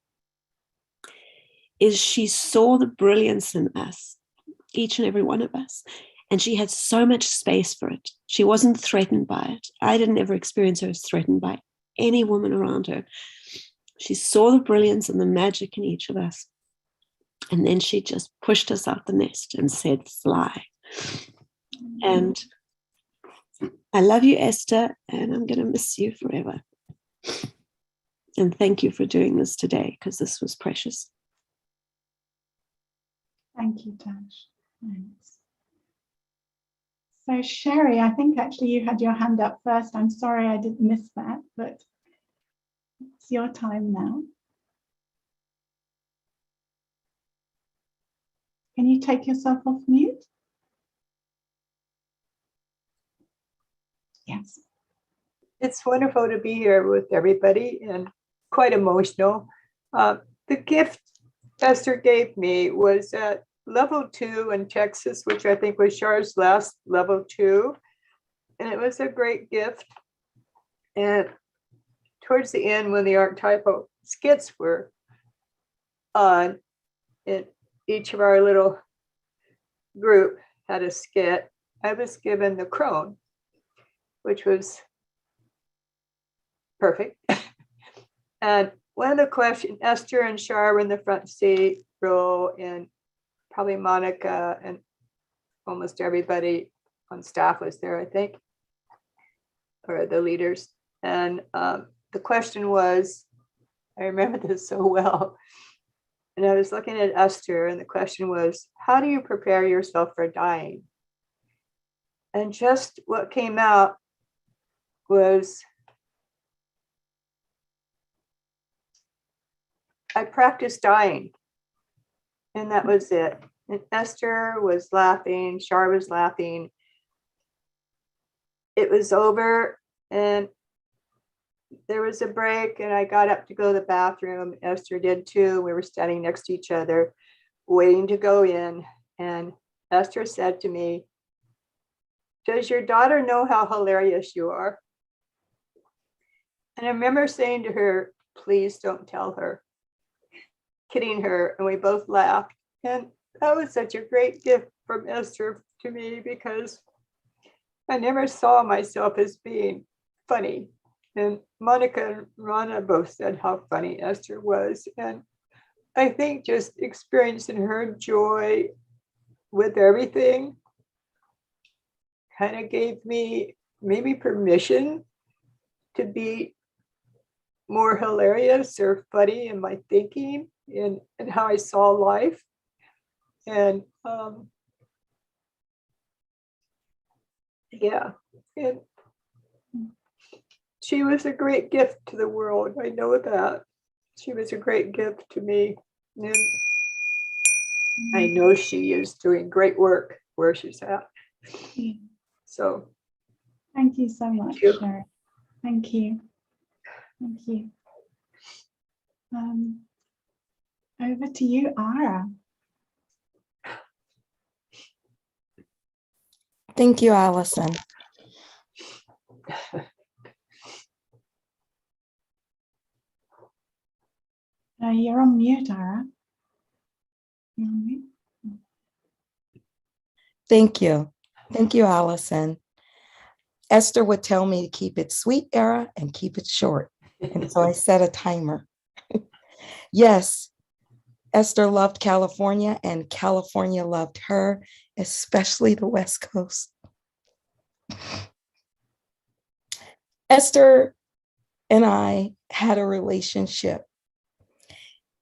is she saw the brilliance in us, each and every one of us. And she had so much space for it. She wasn't threatened by it. I didn't ever experience her as threatened by any woman around her. She saw the brilliance and the magic in each of us. And then she just pushed us out the nest and said, fly. And I love you, Esther, and I'm going to miss you forever. And thank you for doing this today, because this was precious. Thank you, Tash. Thanks. So Sherry, I think actually you had your hand up first. I'm sorry I didn't miss that, but it's your time now. Can you take yourself off mute? Yes. It's wonderful to be here with everybody and quite emotional. The gift Esther gave me was at level 2 in Texas, which I think was Char's last level 2. And it was a great gift. And towards the end, when the archetypal skits were on, and each of our little group had a skit, I was given the crone, which was perfect. And one of the questions, Esther and Char were in the front seat row, and probably Monica and almost everybody on staff was there, I think, or the leaders. And the question was, I remember this so well. And I was looking at Esther, and the question was, how do you prepare yourself for dying? And just what came out was, I practiced dying. And that was it. And Esther was laughing, Char was laughing. It was over, and there was a break, and I got up to go to the bathroom. Esther did too. We were standing next to each other, waiting to go in. And Esther said to me, does your daughter know how hilarious you are? And I remember saying to her, please don't tell her, kidding her. And we both laughed. And that was such a great gift from Esther to me, because I never saw myself as being funny. And Monica and Rana both said how funny Esther was. And I think just experiencing her joy with everything kind of gave me maybe permission to be more hilarious or funny in my thinking and how I saw life. And yeah, and she was a great gift to the world. I know that. She was a great gift to me. And I know she is doing great work where she's at. So thank you so much, Sherry. Thank you. Thank you. Over to you, Ara. Thank you, Allison. You're on mute, Ara. You're on mute. Thank you. Thank you, Allison. Esther would tell me to keep it sweet, Era, and keep it short. And so I set a timer. Yes, Esther loved California and California loved her, especially the West Coast. Esther and I had a relationship.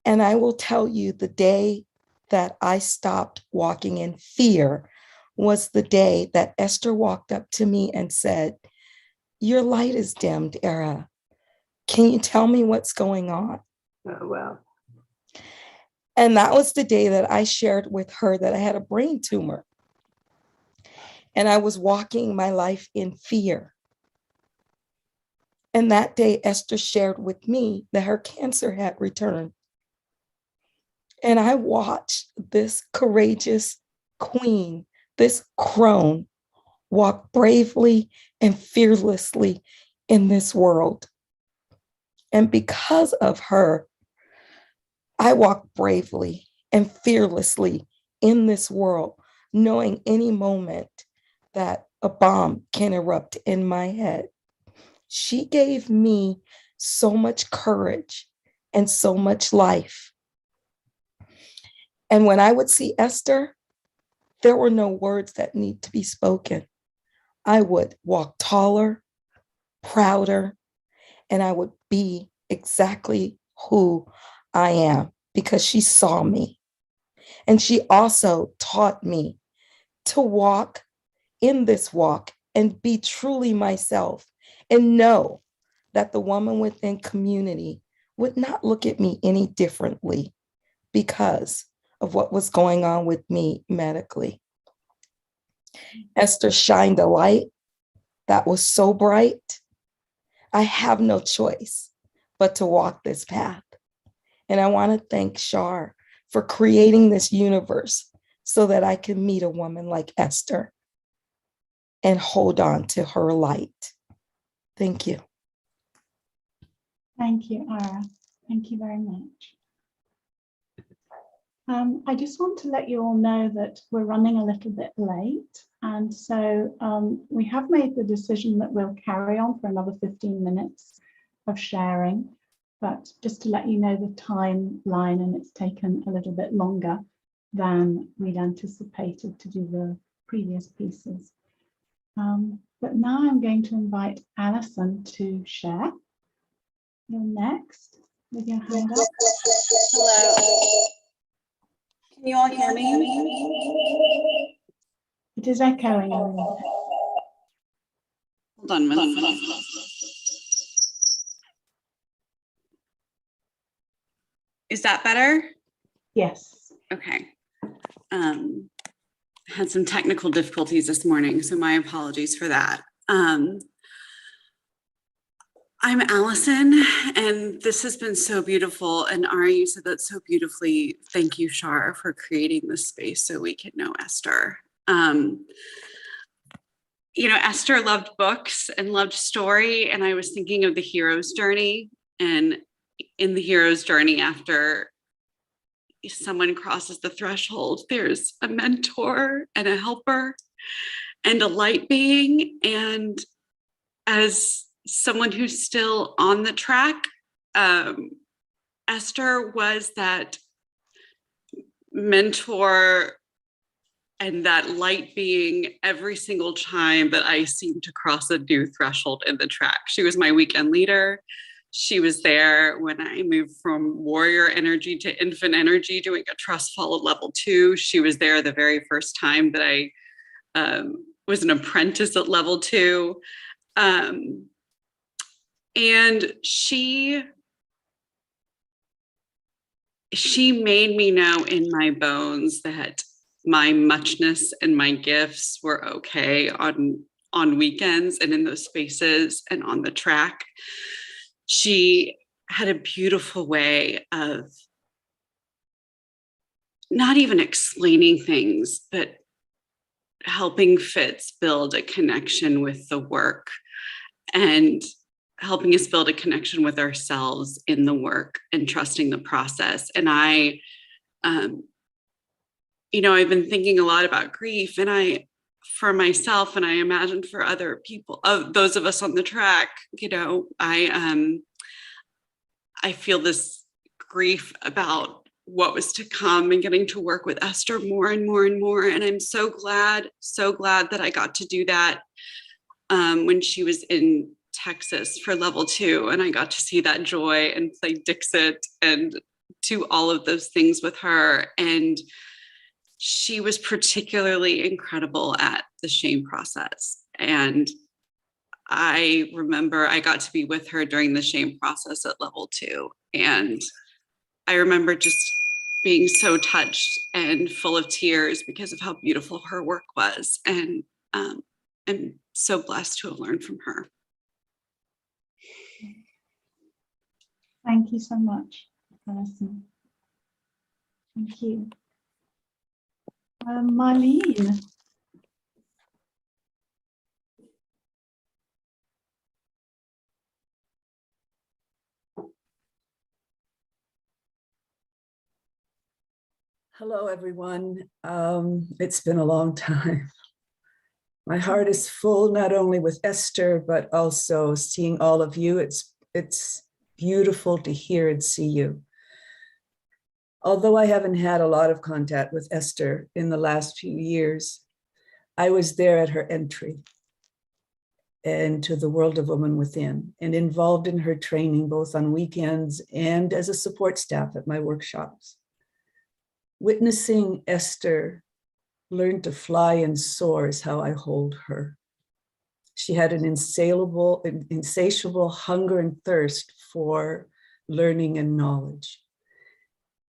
And I will tell you, the day that I stopped walking in fear was the day that Esther walked up to me and said, "Your light is dimmed, Era. Can you tell me what's going on?" Oh, wow. And that was the day that I shared with her that I had a brain tumor. And I was walking my life in fear. And that day, Esther shared with me that her cancer had returned. And I watched this courageous queen, this crone, walk bravely and fearlessly in this world. And because of her, I walk bravely and fearlessly in this world, knowing any moment that a bomb can erupt in my head. She gave me so much courage and so much life. And when I would see Esther, there were no words that need to be spoken. I would walk taller, prouder, and I would be exactly who I am because she saw me. And she also taught me to walk in this walk and be truly myself and know that the woman within community would not look at me any differently because of what was going on with me medically. Esther shined a light that was so bright. I have no choice but to walk this path. And I want to thank Shar for creating this universe so that I can meet a woman like Esther and hold on to her light. Thank you. Thank you, Ara. Thank you very much. I just want to let you all know that we're running a little bit late. And so we have made the decision that we'll carry on for another 15 minutes of sharing. But just to let you know the timeline, and it's taken a little bit longer than we'd anticipated to do the previous pieces. But now I'm going to invite Alison to share. You're next with your hand up. Hello. Can you all hear me? It is echoing. Hold on a minute. Is that better? Yes. Okay. Had some technical difficulties this morning, so my apologies for that. I'm Allison, and this has been so beautiful. And Ari, you said that so beautifully. Thank you, Shar, for creating this space so we can know Esther. You know, Esther loved books and loved story, and I was thinking of the hero's journey. And in the hero's journey, after someone crosses the threshold, there's a mentor and a helper and a light being. And as someone who's still on the track, Esther was that mentor and that light being every single time that I seemed to cross a new threshold in the track. She was my weekend leader. She was there when I moved from warrior energy to infant energy, doing a trust fall at level 2. She was there the very first time that I was an apprentice at level 2. And she made me know in my bones that my muchness and my gifts were okay on weekends and in those spaces and on the track. She had a beautiful way of not even explaining things, but helping Fitz build a connection with the work and helping us build a connection with ourselves in the work and trusting the process. And I've been thinking a lot about grief, and for myself, and I imagine for other people, those of us on the track, I feel this grief about what was to come and getting to work with Esther more and more and more. And I'm so glad that I got to do that when she was in Texas for level 2, and I got to see that joy and play Dixit and do all of those things with her. And she was particularly incredible at the shame process. And I remember I got to be with her during the shame process at level 2. And I remember just being so touched and full of tears because of how beautiful her work was. And I'm so blessed to have learned from her. Thank you so much, Alison. Thank you. Marlene. Hello, everyone. It's been a long time. My heart is full, not only with Esther, but also seeing all of you. It's beautiful to hear and see you. Although I haven't had a lot of contact with Esther in the last few years, I was there at her entry into the world of Woman Within and involved in her training, both on weekends and as a support staff at my workshops. Witnessing Esther learn to fly and soar is how I hold her. She had an insatiable hunger and thirst for learning and knowledge.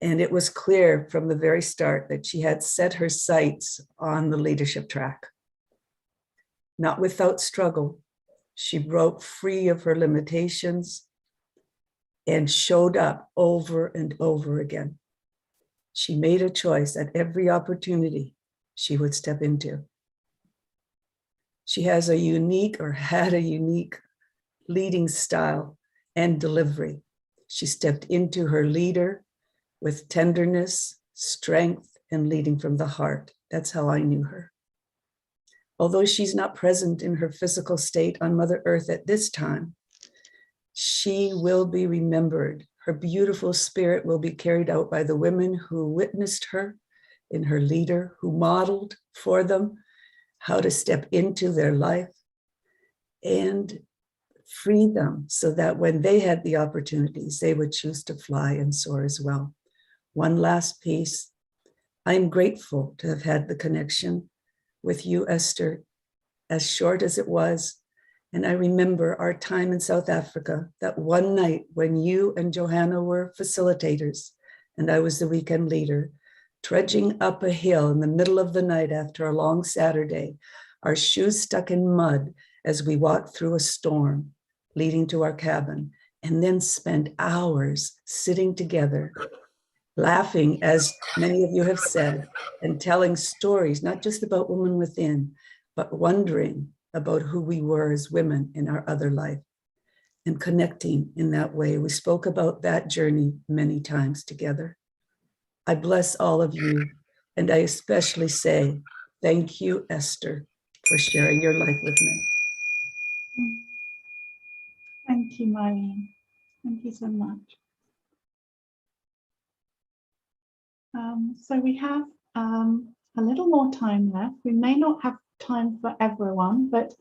And it was clear from the very start that she had set her sights on the leadership track. Not without struggle, she broke free of her limitations and showed up over and over again. She made a choice at every opportunity she would step into. She has a unique, or had a unique, leading style and delivery. She stepped into her leader with tenderness, strength, and leading from the heart. That's how I knew her. Although she's not present in her physical state on Mother Earth at this time, she will be remembered. Her beautiful spirit will be carried out by the women who witnessed her in her leader, who modeled for them how to step into their life and free them so that when they had the opportunities, they would choose to fly and soar as well. One last piece. I'm grateful to have had the connection with you, Esther, as short as it was. And I remember our time in South Africa, that one night when you and Johanna were facilitators and I was the weekend leader, trudging up a hill in the middle of the night after a long Saturday, our shoes stuck in mud as we walked through a storm leading to our cabin, and then spent hours sitting together, laughing, as many of you have said, and telling stories, not just about Women Within, but wondering about who we were as women in our other life and connecting in that way. We spoke about that journey many times together. I bless all of you, and I especially say thank you, Esther, for sharing your life with me. Thank you, Marlene. Thank you so much. So we have a little more time left. We may not have time for everyone, but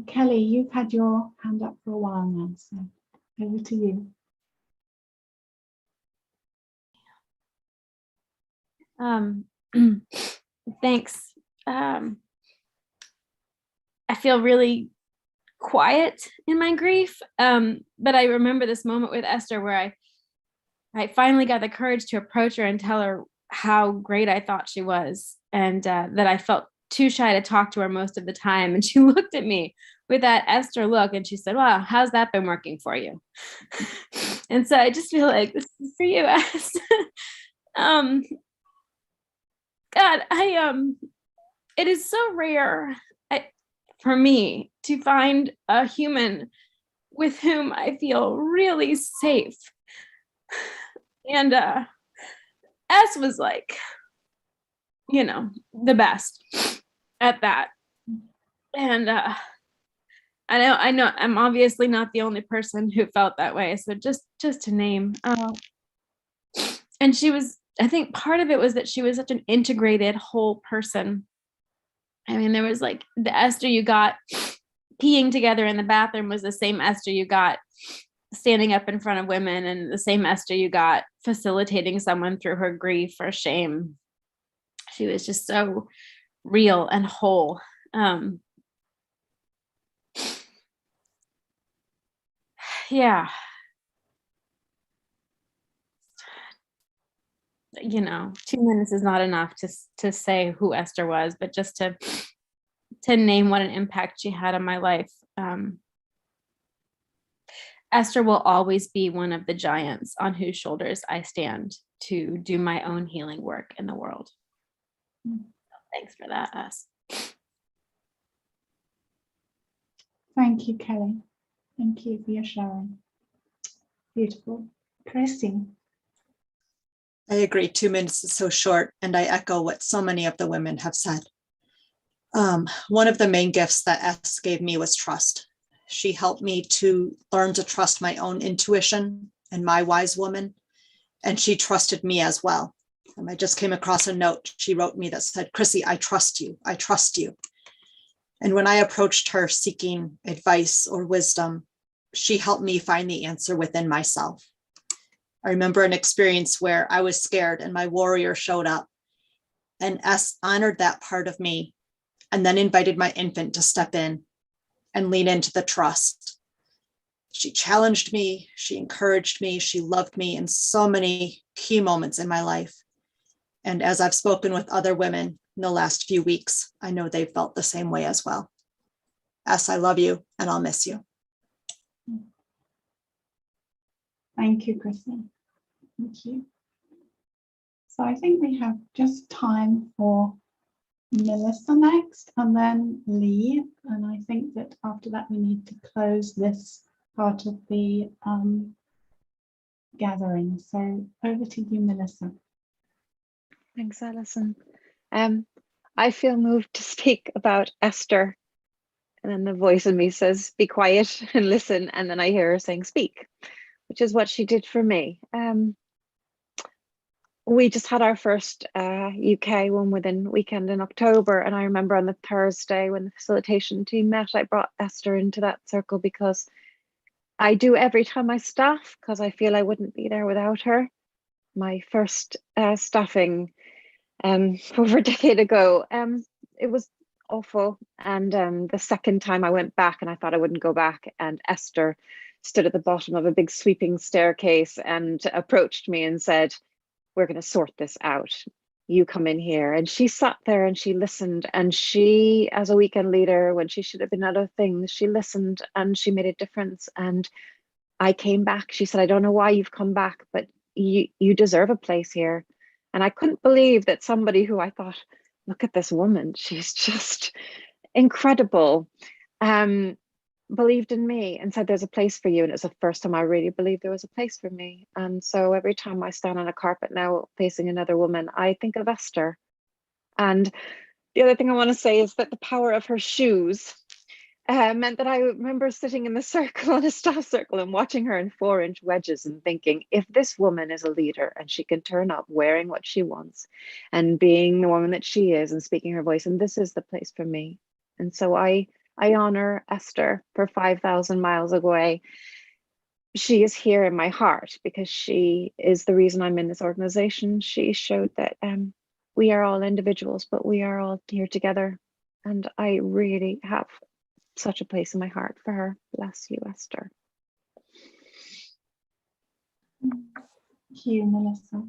Kelly, you've had your hand up for a while now, so over to you. Thanks. I feel really quiet in my grief, but I remember this moment with Esther where I finally got the courage to approach her and tell her how great I thought she was, and that I felt too shy to talk to her most of the time. And she looked at me with that Esther look and she said, "Wow, how's that been working for you?" And so I just feel like this is for you, Esther. God, it is so rare for me to find a human with whom I feel really safe. And S was like, you know, the best at that. And I know I'm obviously not the only person who felt that way. So just to name, and she was, I think part of it was that she was such an integrated whole person. I mean, there was like the Esther you got peeing together in the bathroom was the same Esther you got standing up in front of women, and the same Esther you got facilitating someone through her grief or shame. She was just so real and whole. Yeah. You know, 2 minutes is not enough to say who Esther was, but just to name what an impact she had on my life. Esther will always be one of the giants on whose shoulders I stand to do my own healing work in the world. Thanks for that, Es. Thank you, Kelly. Thank you for your sharing. Beautiful. Chrissy. I agree, 2 minutes is so short, and I echo what so many of the women have said. One of the main gifts that S gave me was trust. She helped me to learn to trust my own intuition and my wise woman, and she trusted me as well. I just came across a note she wrote me that said, "Chrissy, I trust you. I trust you." And when I approached her seeking advice or wisdom, she helped me find the answer within myself. I remember an experience where I was scared and my warrior showed up, and S honored that part of me and then invited my infant to step in and lean into the trust. She challenged me, she encouraged me, she loved me in so many key moments in my life. And as I've spoken with other women in the last few weeks, I know they've felt the same way as well. S, I love you and I'll miss you. Thank you, Chrissy. Thank you. So I think we have just time for Melissa next, and then Lee. And I think that after that, we need to close this part of the gathering. So over to you, Melissa. Thanks, Alison. I feel moved to speak about Esther. And then the voice in me says, be quiet and listen. And then I hear her saying, speak, which is what she did for me. We just had our first UK One Within weekend in October. And I remember on the Thursday when the facilitation team met, I brought Esther into that circle because I do every time I staff, because I feel I wouldn't be there without her. My first staffing over a decade ago, it was awful. And the second time I went back and I thought I wouldn't go back, and Esther stood at the bottom of a big sweeping staircase and approached me and said, we're going to sort this out. You come in here. And she sat there and she listened, and she, as a weekend leader, when she should have been other things, she listened and she made a difference. And I came back. She said, I don't know why you've come back, but you deserve a place here. And I couldn't believe that somebody who I thought, look at this woman, she's just incredible, believed in me and said, there's a place for you. And it was the first time I really believed there was a place for me. And so every time I stand on a carpet now facing another woman, I think of Esther. And the other thing I want to say is that the power of her shoes meant that I remember sitting in the circle, in a staff circle, and watching her in 4-inch wedges and thinking, if this woman is a leader and she can turn up wearing what she wants and being the woman that she is and speaking her voice, and this is the place for me. And so I honor Esther for 5,000 miles away. She is here in my heart because she is the reason I'm in this organization. She showed that we are all individuals, but we are all here together. And I really have such a place in my heart for her. Bless you, Esther. Thank you, Melissa.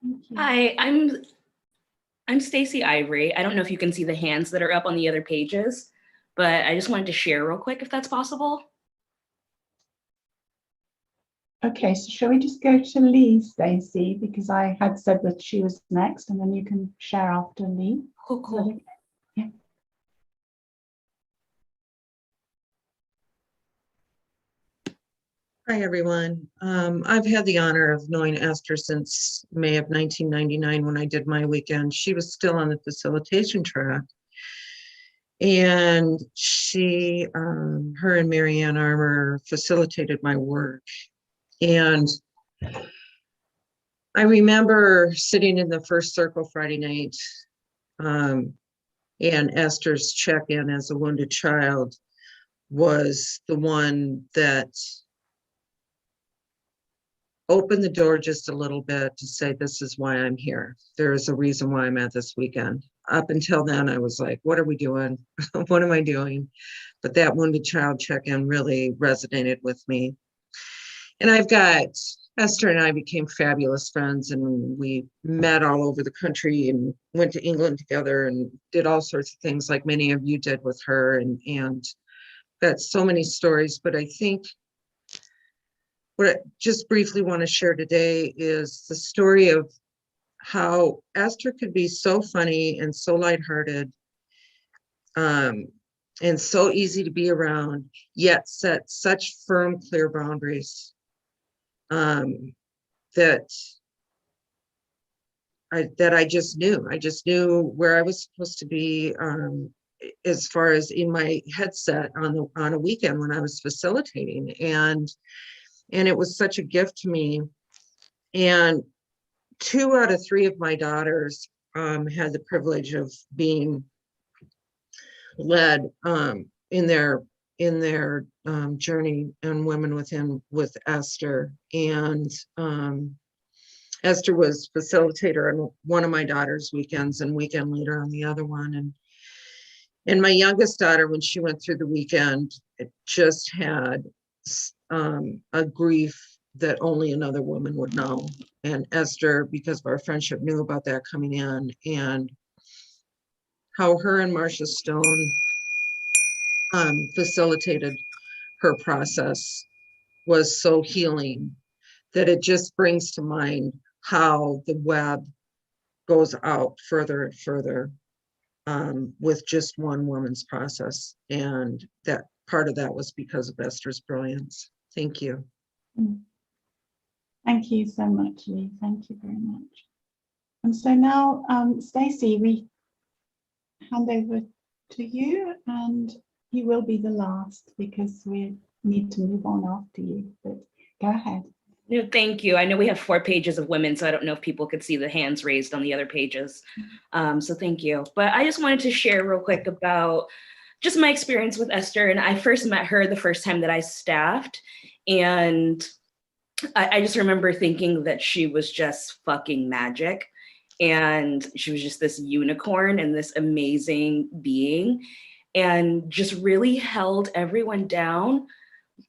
Thank you. Hi, I'm Stacey Ivory. I don't know if you can see the hands that are up on the other pages, but I just wanted to share real quick if that's possible. Okay, so shall we just go to Lee, Stacey, because I had said that she was next, and then you can share after Lee. Cool. Yeah. Hi, everyone. I've had the honor of knowing Esther since May of 1999 when I did my weekend. She was still on the facilitation track. And she, her and Marianne Armour facilitated my work. And I remember sitting in the first circle Friday night, and Esther's check-in as a wounded child was the one that opened the door just a little bit to say, this is why I'm here. There is a reason why I'm at this weekend. Up until then, I was like, what are we doing? What am I doing? But that wounded child check-in really resonated with me. And Esther and I became fabulous friends, and we met all over the country and went to England together and did all sorts of things like many of you did with her. And got so many stories, but I think what I just briefly want to share today is the story of how Esther could be so funny and so lighthearted, and so easy to be around, yet set such firm, clear boundaries that I just knew. I just knew where I was supposed to be, as far as in my headset on a weekend when I was facilitating, and it was such a gift to me. And 2 out of 3 of my daughters had the privilege of being led in their journey and Women Within with Esther. And Esther was facilitator on one of my daughter's weekends and weekend leader on the other one. And my youngest daughter, when she went through the weekend, it just had a grief that only another woman would know. And Esther, because of our friendship, knew about that coming in, and how her and Marcia Stone facilitated her process was so healing that it just brings to mind how the web goes out further and further with just one woman's process. And that part of that was because of Esther's brilliance. Thank you. Thank you so much, Lee. Thank you very much. And so now, Stacey, we hand over to you, and you will be the last because we need to move on after you, but go ahead. No, thank you. I know we have 4 pages of women, so I don't know if people could see the hands raised on the other pages. So thank you. But I just wanted to share real quick about just my experience with Esther. And I first met her the first time that I staffed. And I just remember thinking that she was just fucking magic. And she was just this unicorn and this amazing being, and just really held everyone down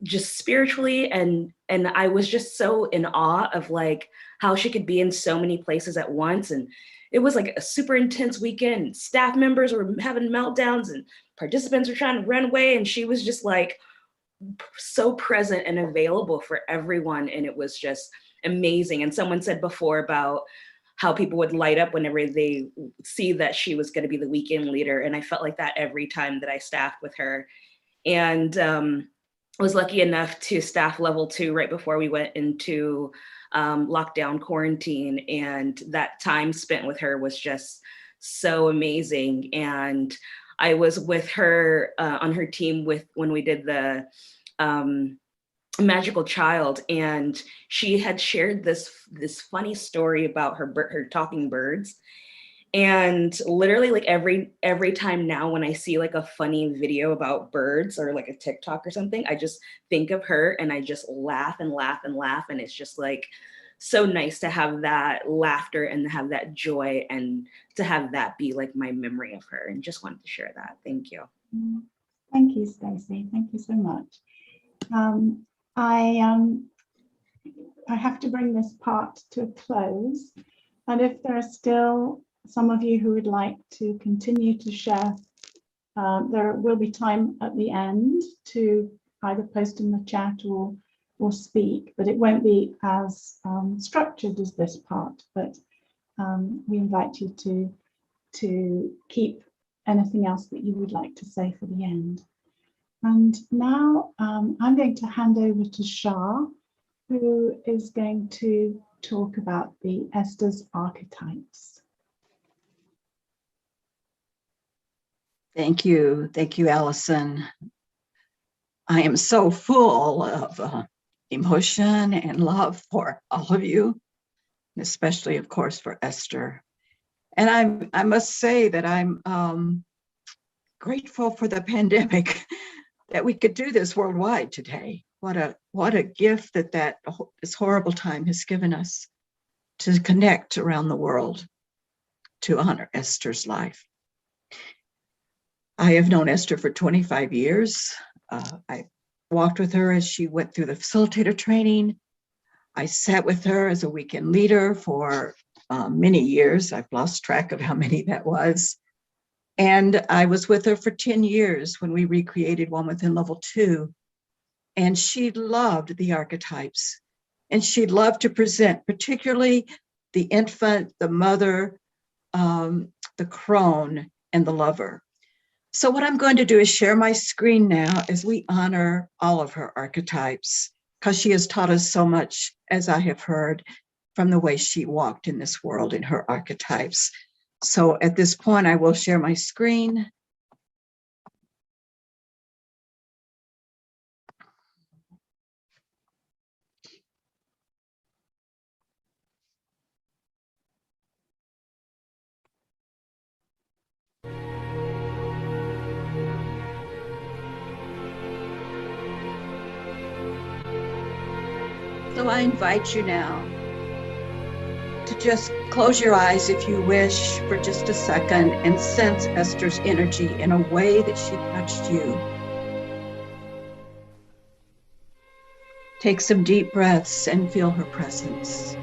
just spiritually. And I was just so in awe of like how she could be in so many places at once. And it was like a super intense weekend. Staff members were having meltdowns and participants were trying to run away. And she was just like so present and available for everyone. And it was just amazing. And someone said before about how people would light up whenever they see that she was going to be the weekend leader. And I felt like that every time that I staffed with her. And I was lucky enough to staff level 2 right before we went into lockdown quarantine. And that time spent with her was just so amazing. And I was with her on her team when we did the Magical Child, and she had shared this funny story about her talking birds. And literally like every time now when I see like a funny video about birds or like a TikTok or something, I just think of her and I just laugh and laugh and laugh. And it's just like so nice to have that laughter and have that joy and to have that be like my memory of her, and just wanted to share that. Thank you. Thank you, Stacey. Thank you so much. I have to bring this part to a close. And if there are still some of you who would like to continue to share, there will be time at the end to either post in the chat or speak, but it won't be as structured as this part. But we invite you to keep anything else that you would like to say for the end. And now I'm going to hand over to Shah, who is going to talk about the Esther's archetypes. Thank you. Thank you, Allison. I am so full of emotion and love for all of you, especially, of course, for Esther. And I must say that I'm grateful for the pandemic that we could do this worldwide today. What a gift that this horrible time has given us to connect around the world to honor Esther's life. I have known Esther for 25 years. I walked with her as she went through the facilitator training. I sat with her as a weekend leader for many years. I've lost track of how many that was. And I was with her for 10 years when we recreated One Within Level 2. And she loved the archetypes. And she loved to present, particularly the infant, the mother, the crone, and the lover. So what I'm going to do is share my screen now as we honor all of her archetypes, because she has taught us so much, as I have heard, from the way she walked in this world in her archetypes. So at this point, I will share my screen. So I invite you now to just close your eyes if you wish for just a second and sense Esther's energy in a way that she touched you. Take some deep breaths and feel her presence.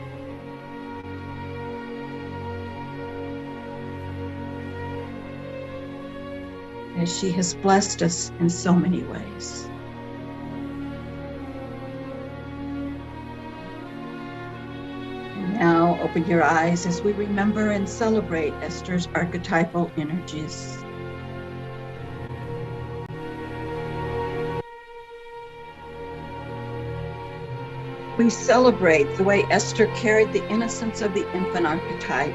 As she has blessed us in so many ways. Now open your eyes as we remember and celebrate Esther's archetypal energies. We celebrate the way Esther carried the innocence of the infant archetype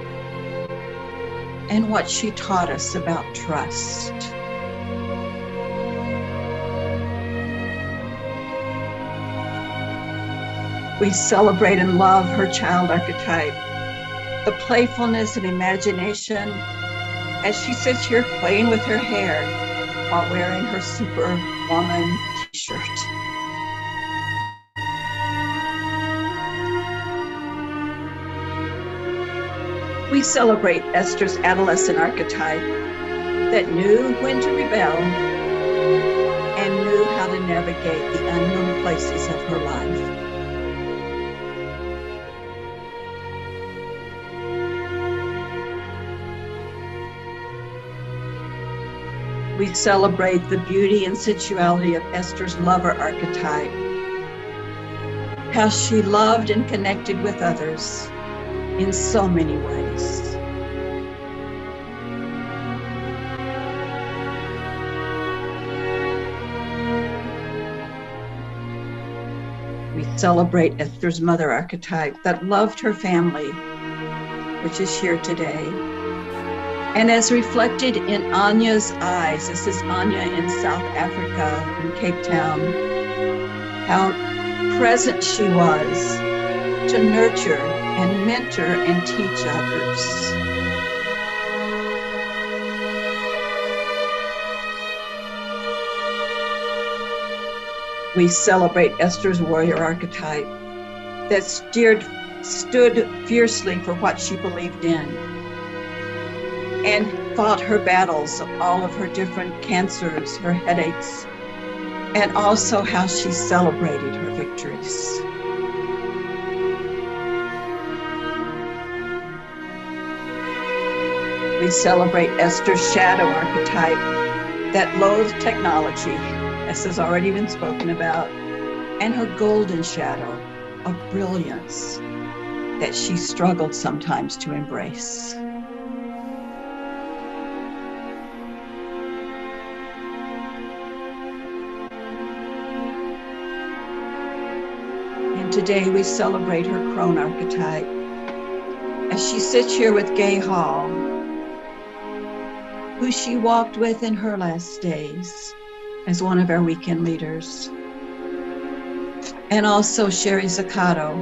and what she taught us about trust. We celebrate and love her child archetype, the playfulness and imagination as she sits here playing with her hair while wearing her Superwoman t-shirt. We celebrate Esther's adolescent archetype that knew when to rebel and knew how to navigate the unknown places of her life. We celebrate the beauty and sensuality of Esther's lover archetype, how she loved and connected with others in so many ways. We celebrate Esther's mother archetype that loved her family, which is here today. And as reflected in Anya's eyes, this is Anya in South Africa, in Cape Town, how present she was to nurture and mentor and teach others. We celebrate Esther's warrior archetype that stood fiercely for what she believed in and fought her battles of all of her different cancers, her headaches, and also how she celebrated her victories. We celebrate Esther's shadow archetype that loathed technology, as has already been spoken about, and her golden shadow of brilliance that she struggled sometimes to embrace. And today we celebrate her crone archetype. As she sits here with Gay Hall, who she walked with in her last days as one of our weekend leaders. And also Sherry Zaccato,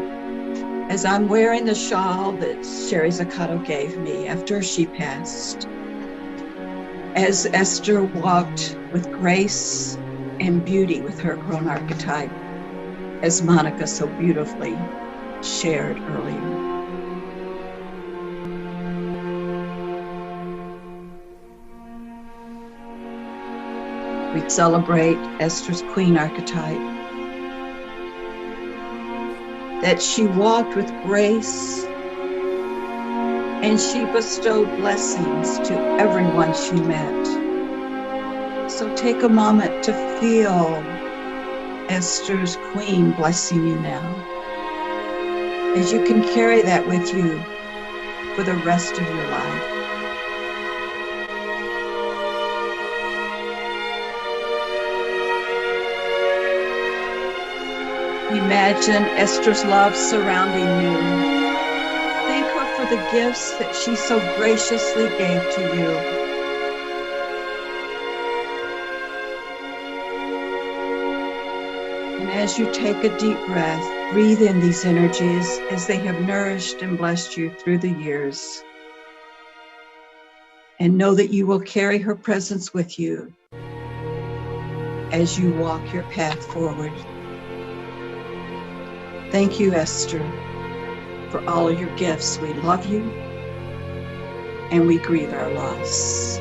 as I'm wearing the shawl that Sherry Zaccato gave me after she passed. As Esther walked with grace and beauty with her crone archetype, as Monica so beautifully shared earlier. We celebrate Esther's queen archetype, that she walked with grace and she bestowed blessings to everyone she met. So take a moment to feel Esther's queen blessing you now, as you can carry that with you for the rest of your life. Imagine Esther's love surrounding you. Thank her for the gifts that she so graciously gave to you. And as you take a deep breath, breathe in these energies as they have nourished and blessed you through the years. And know that you will carry her presence with you as you walk your path forward. Thank you, Esther, for all of your gifts. We love you and we grieve our loss.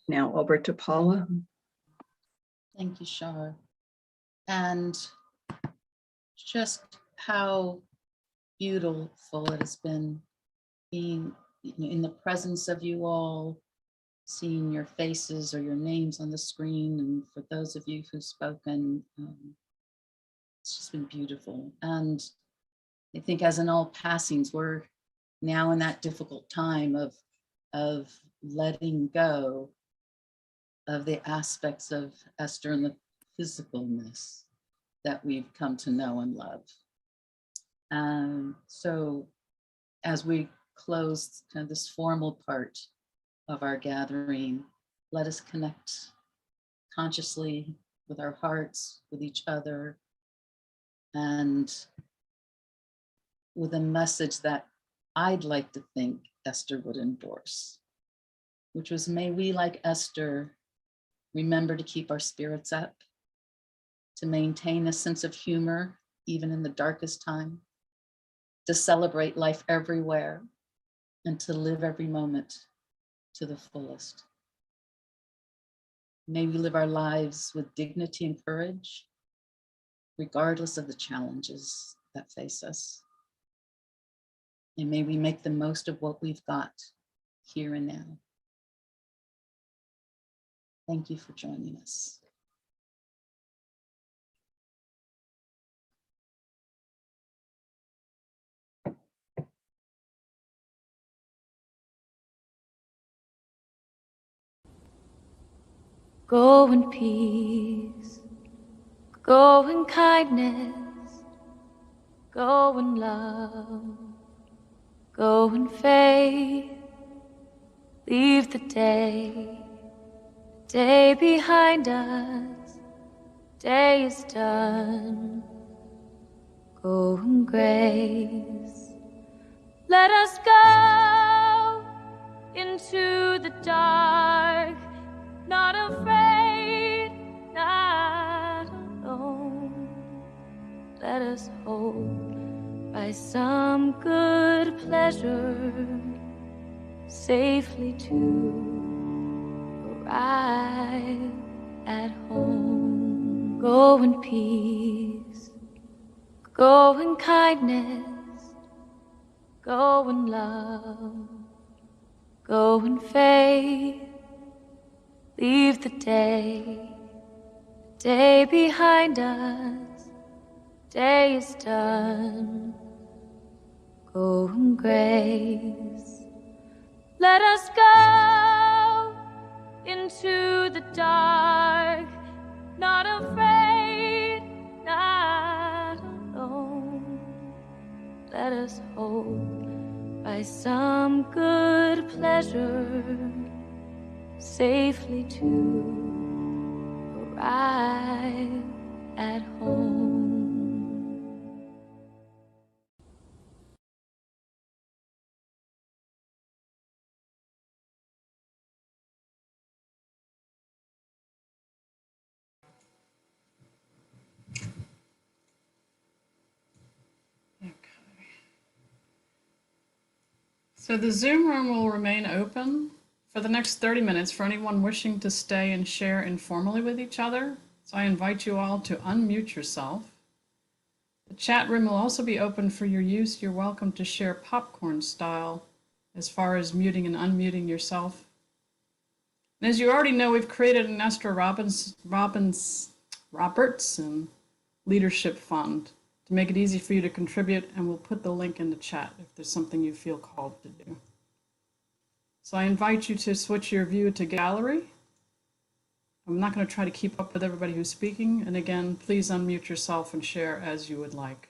Now over to Paula. Thank you, Shar. And just how beautiful it has been being in the presence of you all, seeing your faces or your names on the screen. And for those of you who've spoken, it's just been beautiful. And I think as in all passings, we're now in that difficult time of letting go of the aspects of Esther and the physicalness that we've come to know and love. So as we close kind of this formal part of our gathering, let us connect consciously with our hearts, with each other, and with a message that I'd like to think Esther would endorse, which was, may we, like Esther, remember to keep our spirits up, to maintain a sense of humor, even in the darkest time, to celebrate life everywhere, and to live every moment to the fullest. May we live our lives with dignity and courage, regardless of the challenges that face us. And may we make the most of what we've got here and now. Thank you for joining us. Go in peace, go in kindness, go in love, go in faith. Leave the day behind us, day is done. Go in grace. Let us go into the dark, not afraid, not alone. Let us hold by some good pleasure safely to arrive at home. Go in peace, Go in kindness, go in love, go in faith. Leave the day behind us. Day is done. Go in grace. Let us go into the dark, not afraid, not alone. Let us hope by some good pleasure safely to arrive at home. So the Zoom room will remain open for the next 30 minutes for anyone wishing to stay and share informally with each other. So I invite you all to unmute yourself. The chat room will also be open for your use. You're welcome to share popcorn style as far as muting and unmuting yourself. And as you already know, we've created an Esther Robertson Leadership Fund to make it easy for you to contribute, and we'll put the link in the chat if there's something you feel called to do. So I invite you to switch your view to gallery. I'm not going to try to keep up with everybody who's speaking, and again, please unmute yourself and share as you would like.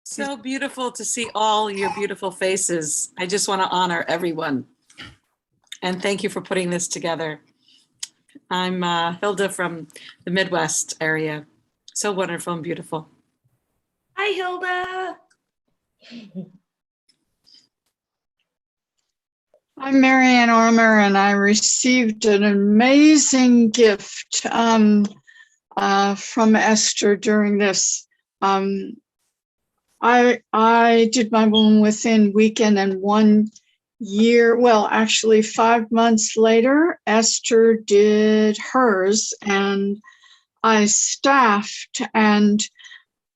So beautiful to see all your beautiful faces. I just want to honor everyone. And thank you for putting this together. I'm Hilda from the Midwest area. So wonderful and beautiful. Hi, Hilda. I'm Marianne Armour, and I received an amazing gift from Esther during this. I did my Woman Within weekend, and 1 year, well, actually 5 months later, Esther did hers, and I staffed. And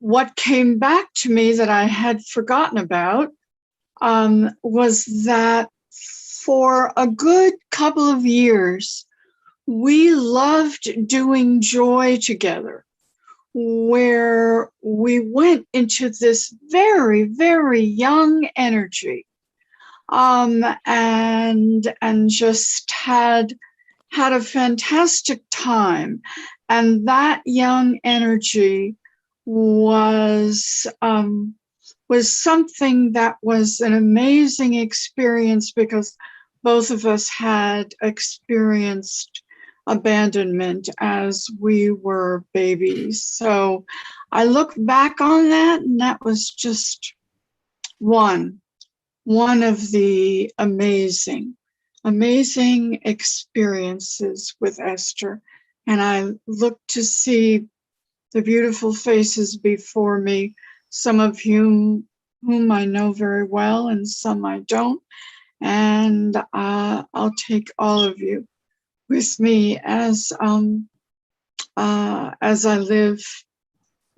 what came back to me that I had forgotten about was that for a good couple of years, we loved doing joy together, where we went into this very, very young energy, and just had a fantastic time. And that young energy was something that was an amazing experience, because both of us had experienced abandonment as we were babies. So I look back on that, and that was just one of the amazing experiences with Esther. And I look to see the beautiful faces before me, some of whom I know very well and some I don't. And I'll take all of you with me as I live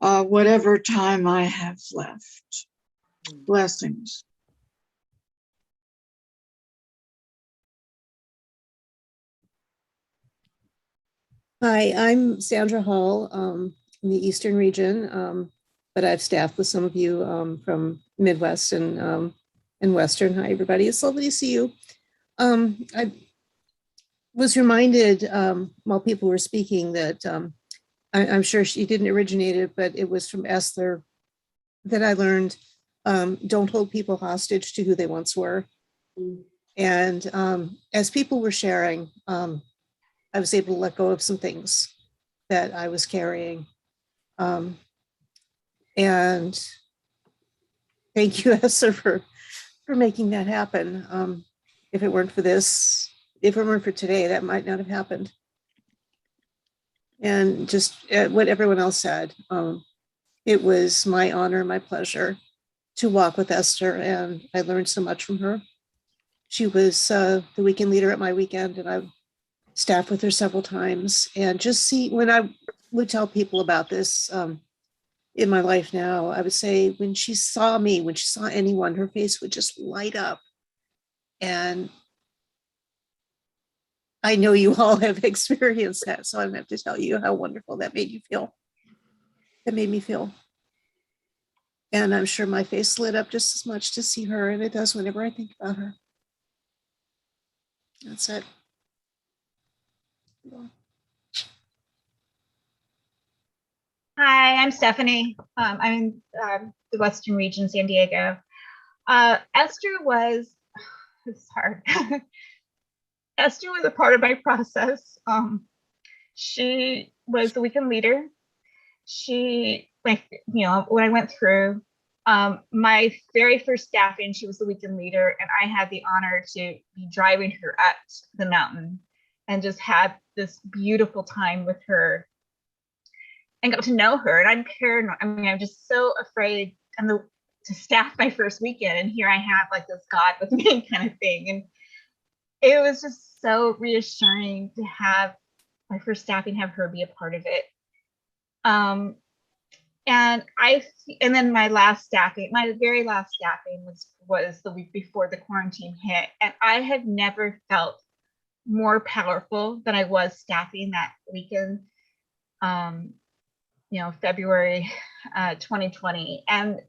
whatever time I have left. Blessings. Hi, I'm Sandra Hall in the Eastern region, but I've staffed with some of you from Midwest and Western. Hi, everybody. It's lovely to see you. was reminded while people were speaking that I'm sure she didn't originate it, but it was from Esther that I learned, don't hold people hostage to who they once were. And as people were sharing, I was able to let go of some things that I was carrying. And thank you, Esther, for making that happen. If it weren't for this, if it weren't for today, that might not have happened. And just what everyone else said, it was my honor, my pleasure to walk with Esther, and I learned so much from her. She was the weekend leader at my weekend, and I staffed with her several times. And just see, when I would tell people about this in my life now, I would say when she saw me, when she saw anyone, her face would just light up. And I know you all have experienced that, so I don't have to tell you how wonderful that made you feel. That made me feel. And I'm sure my face lit up just as much to see her, and it does whenever I think about her. That's it. Hi, I'm Stephanie. I'm in the Western region, San Diego. Esther was, it's hard. Esther was a part of my process. She was the weekend leader. She, like, you know, when I went through my very first staffing, she was the weekend leader, and I had the honor to be driving her up the mountain and just had this beautiful time with her and got to know her. And I'm paranoid. I mean, I'm just so afraid to staff my first weekend, and here I have like this God with me kind of thing. And it was just so reassuring to have my first staffing, have her be a part of it. And then my last staffing, my very last staffing was the week before the quarantine hit. And I have never felt more powerful than I was staffing that weekend, you know, February 2020. And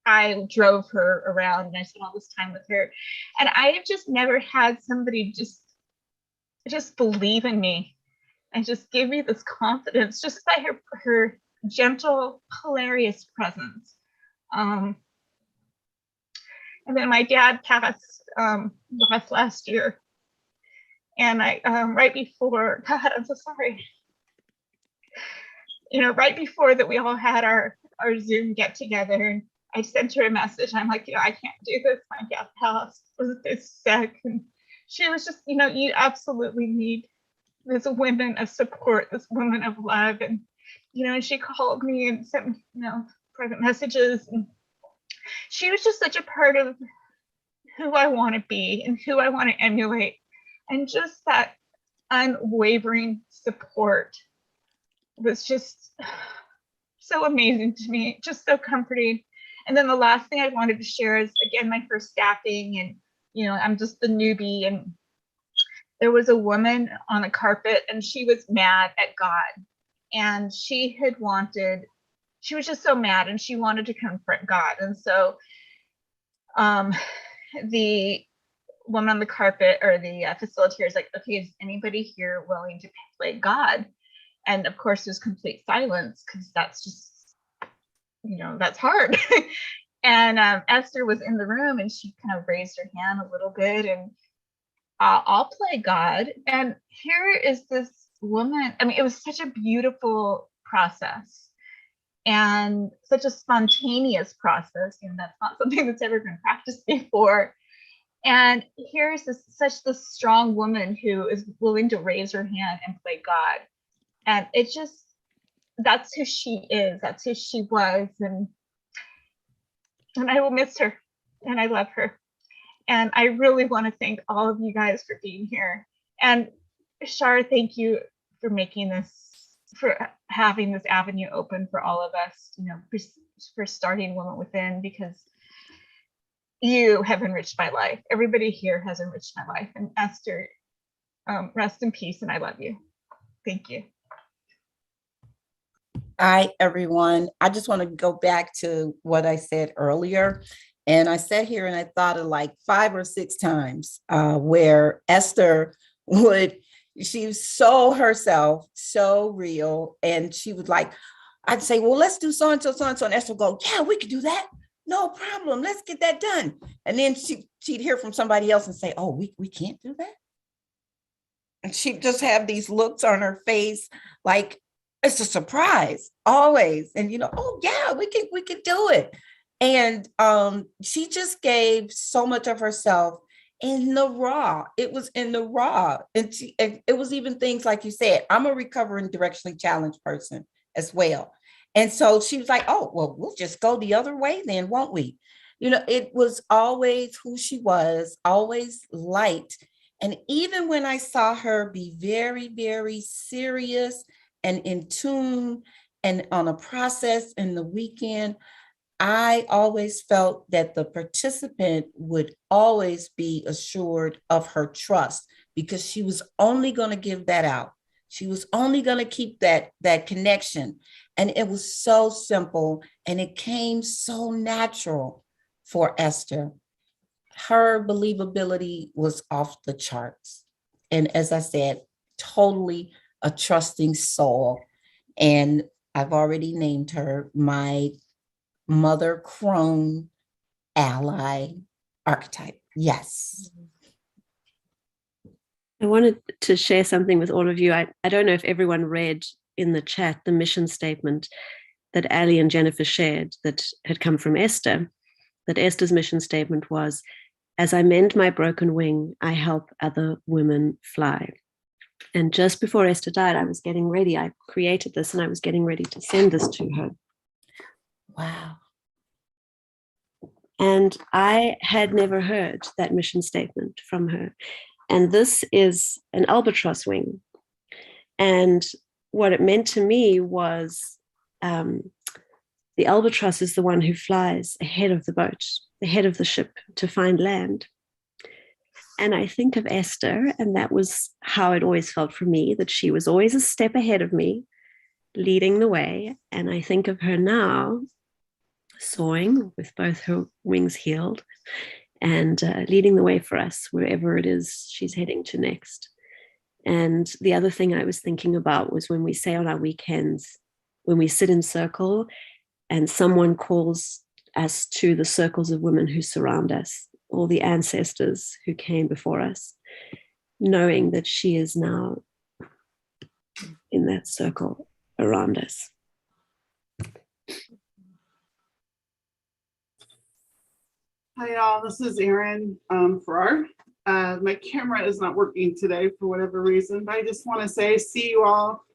I drove her around and I spent all this time with her. And I have just never had somebody just believe in me and just give me this confidence just by her gentle, hilarious presence. And then my dad passed last year. And I, right before, God, I'm so sorry. You know, right before that, we all had our Zoom get together, and I sent her a message. I'm like, you know, I can't do this. My dad passed, was sick. And she was just, you know, you absolutely need this women of support, this woman of love. And, you know, and she called me and sent me, you know, private messages. And she was just such a part of who I want to be and who I want to emulate. And just that unwavering support was just so amazing to me, just so comforting. And then the last thing I wanted to share is, again, my first staffing, and, you know, I'm just the newbie, and there was a woman on the carpet, and she was mad at God, and she was just so mad, and she wanted to confront God. And so the woman on the carpet, or the facilitator, is like, okay, is anybody here willing to play God? And of course there's complete silence, because that's just, you know, that's hard. And Esther was in the room, and she kind of raised her hand a little bit, and I'll play God. And here is this woman. I mean, it was such a beautiful process and such a spontaneous process. And that's not something that's ever been practiced before. And here's such this strong woman who is willing to raise her hand and play God. And it just, that's who she is. That's who she was. And I will miss her, and I love her. And I really want to thank all of you guys for being here. And Shar, thank you for making this, for having this avenue open for all of us, you know, for starting Women Within, because you have enriched my life. Everybody here has enriched my life. And Esther, rest in peace, and I love you. Thank you. Hi, everyone. I just want to go back to what I said earlier. And I sat here and I thought of like 5 or 6 times where Esther would She was so herself, so real. And she would like, I'd say, well, let's do so and so, so and so. And Esther would go, yeah, we could do that. No problem. Let's get that done. And then she'd hear from somebody else and say, oh, we can't do that. And she'd just have these looks on her face like it's a surprise always. And oh yeah, we could do it. And she just gave so much of herself in the raw. It was in the raw. And it was even things like you said, I'm a recovering directionally challenged person as well. And so she was like, oh, well, we'll just go the other way then, won't we? It was always who she was, always light. And even when I saw her be very, very serious and in tune and on a process in the weekend, I always felt that the participant would always be assured of her trust because she was only going to give that out. She was only going to keep that connection. And it was so simple and it came so natural for Esther. Her believability was off the charts. And as I said, totally a trusting soul. And I've already named her my mother crone ally archetype. Yes. I wanted to share something with all of you. I don't know if everyone read in the chat the mission statement that Ali and Jennifer shared that had come from Esther, that Esther's mission statement was, as I mend my broken wing, I help other women fly. And just before Esther died, I was getting ready. I created this and I was getting ready to send this to her. Wow. And I had never heard that mission statement from her. And this is an albatross wing. And what it meant to me was the albatross is the one who flies ahead of the boat, ahead of the ship to find land. And I think of Esther, and that was how it always felt for me, that she was always a step ahead of me, leading the way. And I think of her now, soaring with both her wings healed and leading the way for us wherever it is she's heading to next. And the other thing I was thinking about was when we say on our weekends, when we sit in circle and someone calls us to the circles of women who surround us, all the ancestors who came before us, knowing that she is now in that circle around us. Hi, y'all. This is Erin Farrar. My camera is not working today for whatever reason, but I just want to say, I see you all.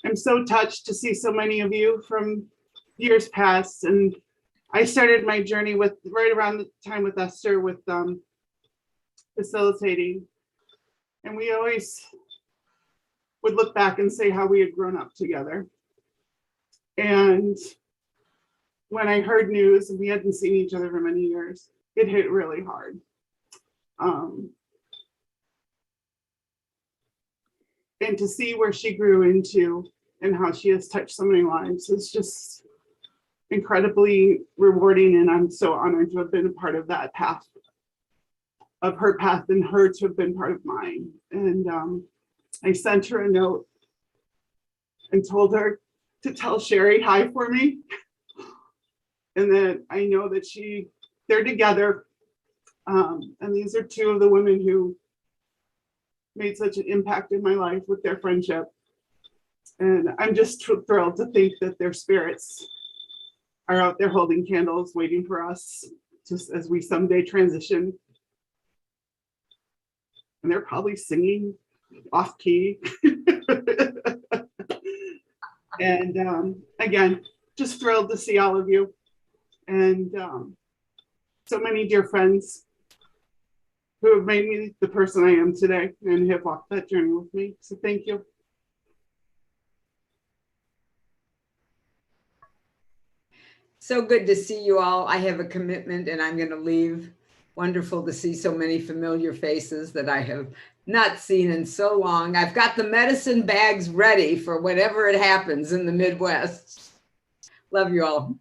I'm so touched to see so many of you from years past. And I started my journey with right around the time with Esther with facilitating. And we always would look back and say how we had grown up together. And when I heard news and we hadn't seen each other for many years, it hit really hard. And to see where she grew into and how she has touched so many lives is just incredibly rewarding. And I'm so honored to have been a part of that path, of her path, and her to have been part of mine. And I sent her a note and told her to tell Sherry hi for me. And that I know that they're together. And these are two of the women who made such an impact in my life with their friendship. And I'm just thrilled to think that their spirits are out there holding candles, waiting for us, just as we someday transition. And they're probably singing off key. And again, just thrilled to see all of you. And so many dear friends who have made me the person I am today and have walked that journey with me. So thank you. So good to see you all. I have a commitment and I'm going to leave. Wonderful to see so many familiar faces that I have not seen in so long. I've got the medicine bags ready for whatever it happens in the Midwest. Love you all.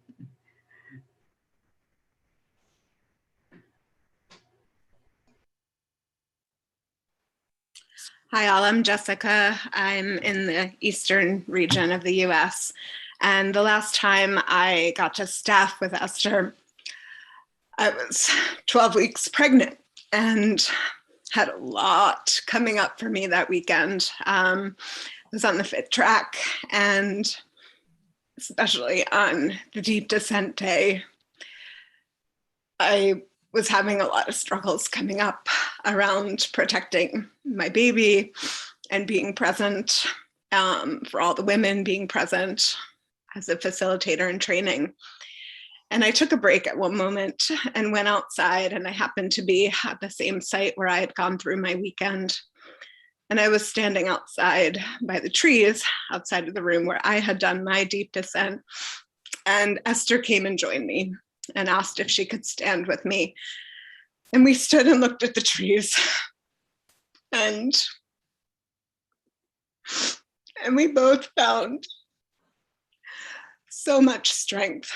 Hi, all. I'm Jessica. I'm in the eastern region of the US. And the last time I got to staff with Esther, I was 12 weeks pregnant and had a lot coming up for me that weekend. I was on the fit track, and especially on the deep descent day, I was having a lot of struggles coming up around protecting my baby and being present for all the women, being present as a facilitator in training. And I took a break at one moment and went outside, and I happened to be at the same site where I had gone through my weekend. And I was standing outside by the trees outside of the room where I had done my deep descent. And Esther came and joined me and asked if she could stand with me. And we stood and looked at the trees. And we both found so much strength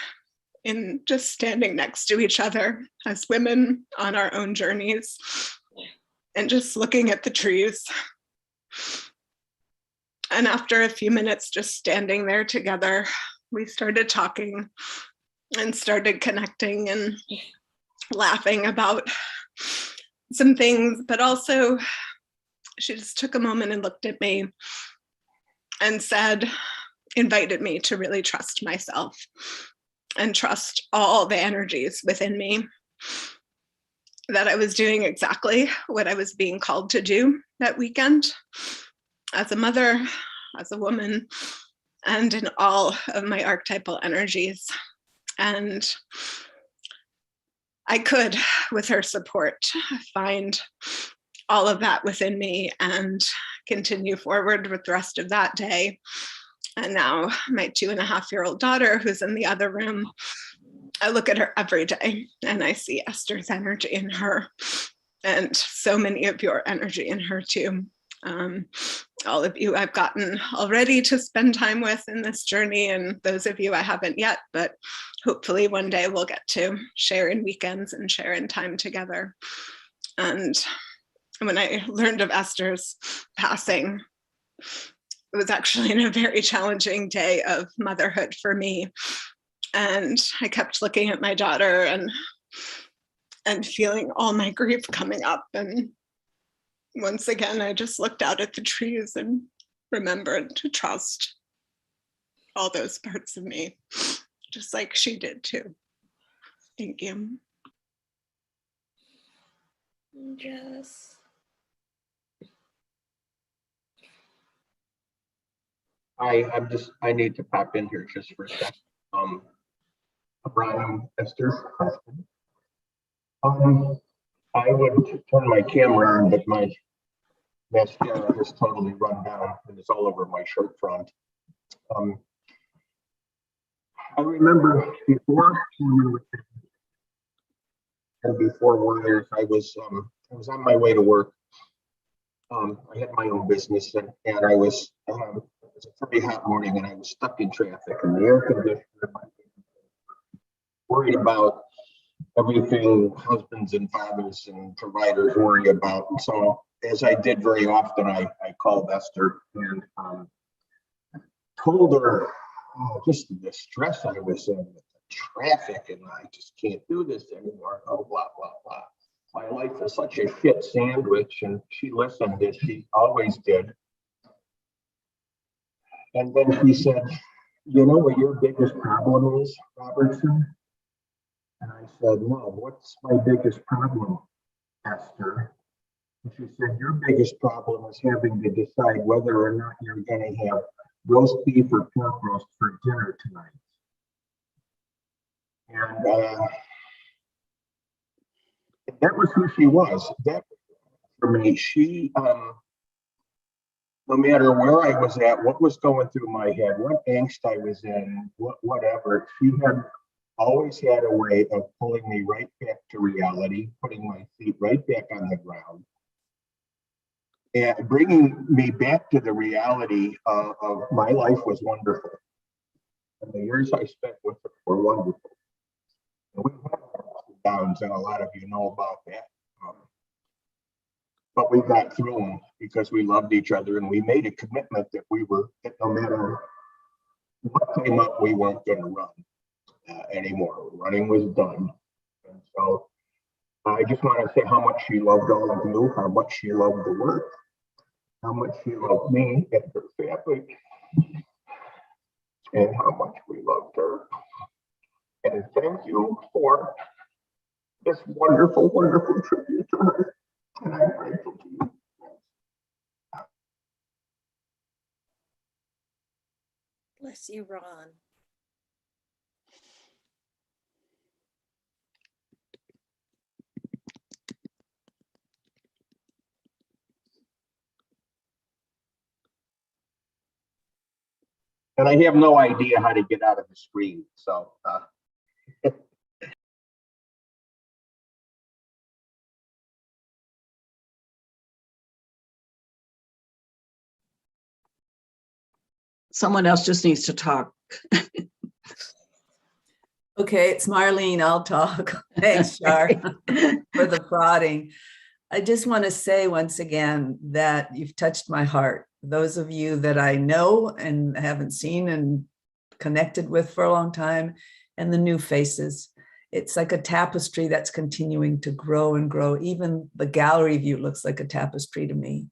in just standing next to each other as women on our own journeys and just looking at the trees. And after a few minutes just standing there together, we started talking and started connecting and laughing about some things, but also she just took a moment and looked at me and invited me to really trust myself and trust all the energies within me, that I was doing exactly what I was being called to do that weekend as a mother, as a woman, and in all of my archetypal energies. And I could, with her support, find all of that within me and continue forward with the rest of that day. And now my 2.5-year-old daughter, who's in the other room, I look at her every day and I see Esther's energy in her and so many of your energy in her too. All of you I've gotten already to spend time with in this journey, and those of you I haven't yet, but hopefully one day we'll get to share in weekends and share in time together. And when I learned of Esther's passing, it was actually in a very challenging day of motherhood for me. And I kept looking at my daughter and feeling all my grief coming up. And once again, I just looked out at the trees and remembered to trust all those parts of me, just like she did too. Thank you. Jess. I need to pop in here just for a second. Brian, Esther's husband. I would turn my camera on, but my mascara has totally run down and it's all over my shirt front. I remember before Warriors, I was on my way to work. I had my own business and I was, it was a pretty hot morning and I was stuck in traffic and the air conditioner, worried about everything husbands and fathers and providers worry about. And so as I did very often, I called Esther and told her just the stress I was in with the traffic and I just can't do this anymore. Oh, blah, blah, blah. My life is such a shit sandwich, and she listened as she always did. And then she said, you know what your biggest problem is, Robertson? And I said, no, what's my biggest problem, Esther? And she said, your biggest problem is having to decide whether or not you're going to have roast beef or pork roast for dinner tonight. And that was who she was. That for me, she, no matter where I was at, what was going through my head, what angst I was in, whatever, she had always had a way of pulling me right back to reality, putting my feet right back on the ground, and bringing me back to the reality of my life was wonderful. And the years I spent with her were wonderful. And we had ups and downs, and a lot of you know about that. but we got through them because we loved each other and we made a commitment that that no matter what came up, we weren't going to run anymore. Running was done. And so I just want to say how much she loved all of you, how much she loved the work, how much she loved me and her family, and how much we loved her. And thank you for this wonderful, wonderful tribute to her. And I'm grateful to you. Bless you, Ron. And I have no idea how to get out of the screen. So Someone else just needs to talk. Okay, it's Marlene. I'll talk. Thanks, Char, for the prodding. I just want to say once again that you've touched my heart. Those of you that I know and haven't seen and connected with for a long time, and the new faces. It's like a tapestry that's continuing to grow and grow. Even the gallery view looks like a tapestry to me.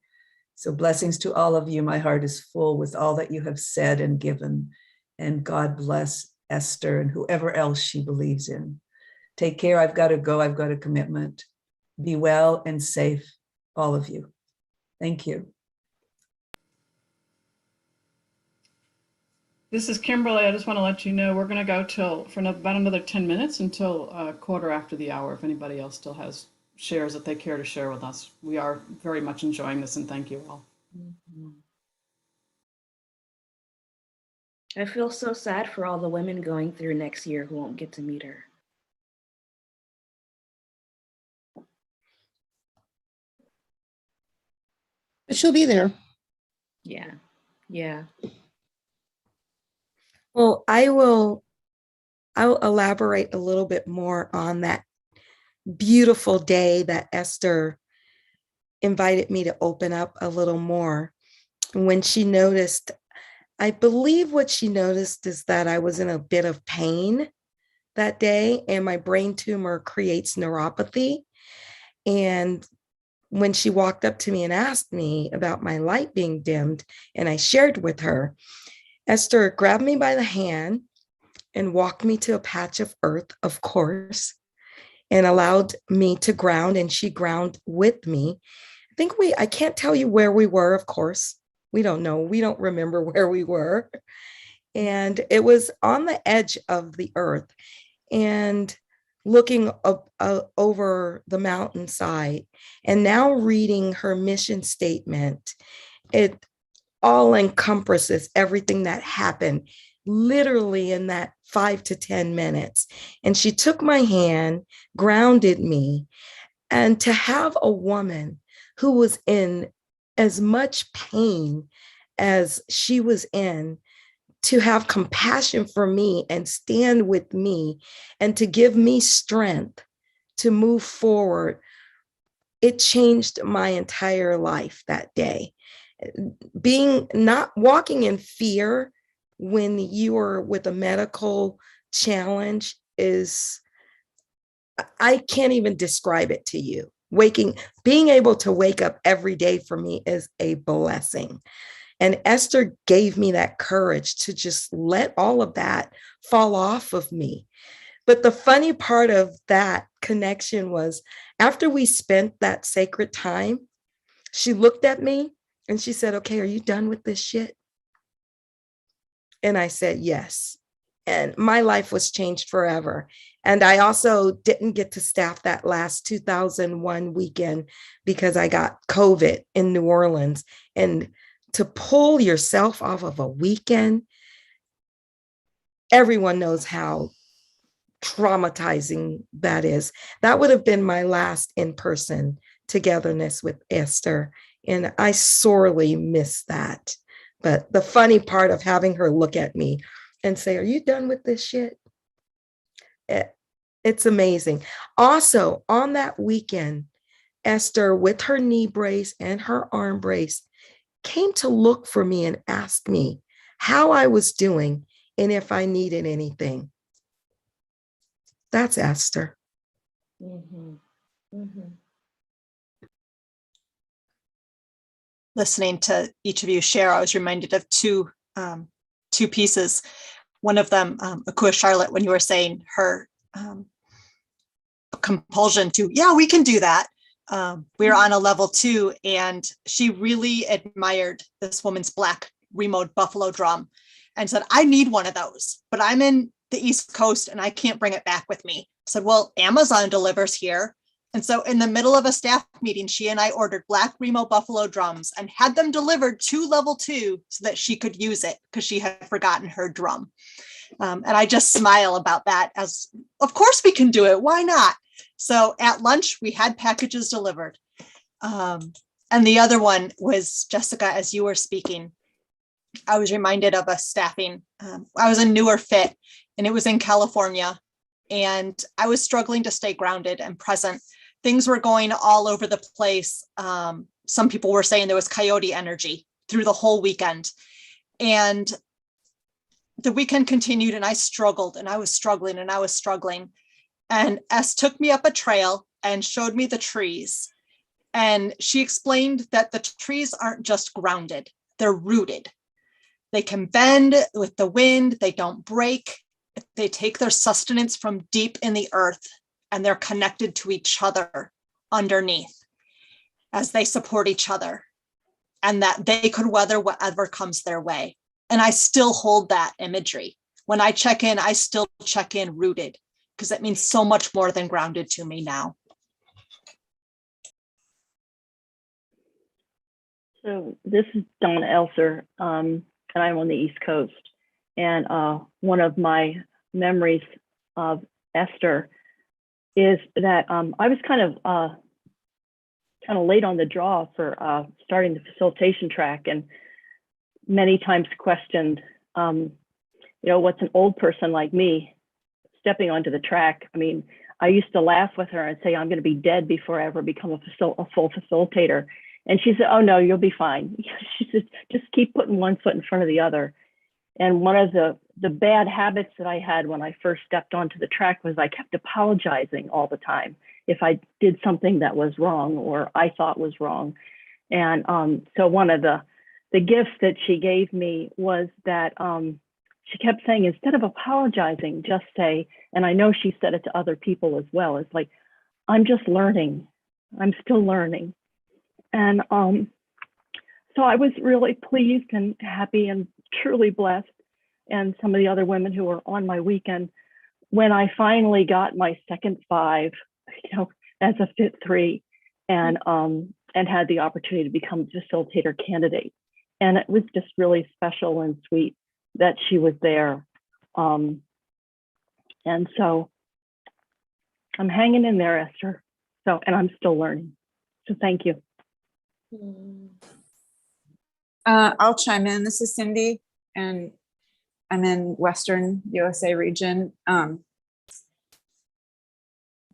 So blessings to all of you. My heart is full with all that you have said and given. And God bless Esther and whoever else she believes in. Take care. I've got to go. I've got a commitment. Be well and safe, all of you. Thank you. This is Kimberly. I just want to let you know we're going to go for about another 10 minutes until quarter after the hour. If anybody else still has shares that they care to share with us. We are very much enjoying this, and thank you all. I feel so sad for all the women going through next year who won't get to meet her. But she'll be there. Yeah, yeah. Well, I'll elaborate a little bit more on that beautiful day that Esther invited me to open up a little more. When she noticed, I believe what she noticed is that I was in a bit of pain that day, and my brain tumor creates neuropathy. And when she walked up to me and asked me about my light being dimmed, and I shared with her, Esther grabbed me by the hand and walked me to a patch of earth, of course, and allowed me to ground, and she ground with me. I can't tell you where we were, of course. We don't know. We don't remember where we were. And it was on the edge of the earth and looking up, over the mountainside, and now reading her mission statement. It all encompasses everything that happened literally in that 5 to 10 minutes. And she took my hand, grounded me, and to have a woman who was in as much pain as she was in, to have compassion for me and stand with me and to give me strength to move forward, it changed my entire life that day. Not walking in fear when you are with a medical challenge is, I can't even describe it to you. Being able to wake up every day for me is a blessing. And Esther gave me that courage to just let all of that fall off of me. But the funny part of that connection was after we spent that sacred time, she looked at me and she said, "Okay, are you done with this shit?" And I said, yes. And my life was changed forever. And I also didn't get to staff that last 2001 weekend because I got COVID in New Orleans. And to pull yourself off of a weekend, everyone knows how traumatizing that is. That would have been my last in-person togetherness with Esther. And I sorely miss that. But the funny part of having her look at me and say, "Are you done with this shit?" It's amazing. Also, on that weekend, Esther, with her knee brace and her arm brace, came to look for me and ask me how I was doing and if I needed anything. That's Esther. Listening to each of you share, I was reminded of two pieces. One of them, Akua Charlotte, when you were saying her compulsion to, yeah, we can do that. We were on a level 2, and she really admired this woman's black remote buffalo drum and said, I need one of those, but I'm in the East Coast and I can't bring it back with me. I said, well, Amazon delivers here. And so in the middle of a staff meeting, she and I ordered black Remo buffalo drums and had them delivered to level 2 so that she could use it because she had forgotten her drum. And I just smile about that, as of course we can do it. Why not? So at lunch, we had packages delivered. And the other one was, Jessica, as you were speaking, I was reminded of a staffing. I was a newer fit, and it was in California. And I was struggling to stay grounded and present. Things were going all over the place. Some people were saying there was coyote energy through the whole weekend. And the weekend continued, and I struggled, and I was struggling, and I was struggling. And S took me up a trail and showed me the trees. And she explained that the trees aren't just grounded, they're rooted. They can bend with the wind, they don't break. They take their sustenance from deep in the earth, and they're connected to each other underneath as they support each other, and that they could weather whatever comes their way. And I still hold that imagery. When I check in, I still check in rooted, because it means so much more than grounded to me now. So this is Donna Elser, and I'm on the East Coast. And one of my memories of Esther is that I was kind of late on the draw for starting the facilitation track, and many times questioned, what's an old person like me stepping onto the track? I mean, I used to laugh with her and say, I'm going to be dead before I ever become a full facilitator. And she said, oh no, you'll be fine. She said, just keep putting one foot in front of the other. And one of the bad habits that I had when I first stepped onto the track was I kept apologizing all the time if I did something that was wrong or I thought was wrong. And so one of the gifts that she gave me was that she kept saying, instead of apologizing, just say, and I know she said it to other people as well, it's like, I'm just learning. I'm still learning. And so I was really pleased and happy and truly blessed, and some of the other women who were on my weekend, when I finally got my second 5, as a Fit 3, and had the opportunity to become a facilitator candidate. And it was just really special and sweet that she was there. And so I'm hanging in there, Esther. So, and I'm still learning. So thank you. I'll chime in. This is Cindy, and I'm in Western USA region.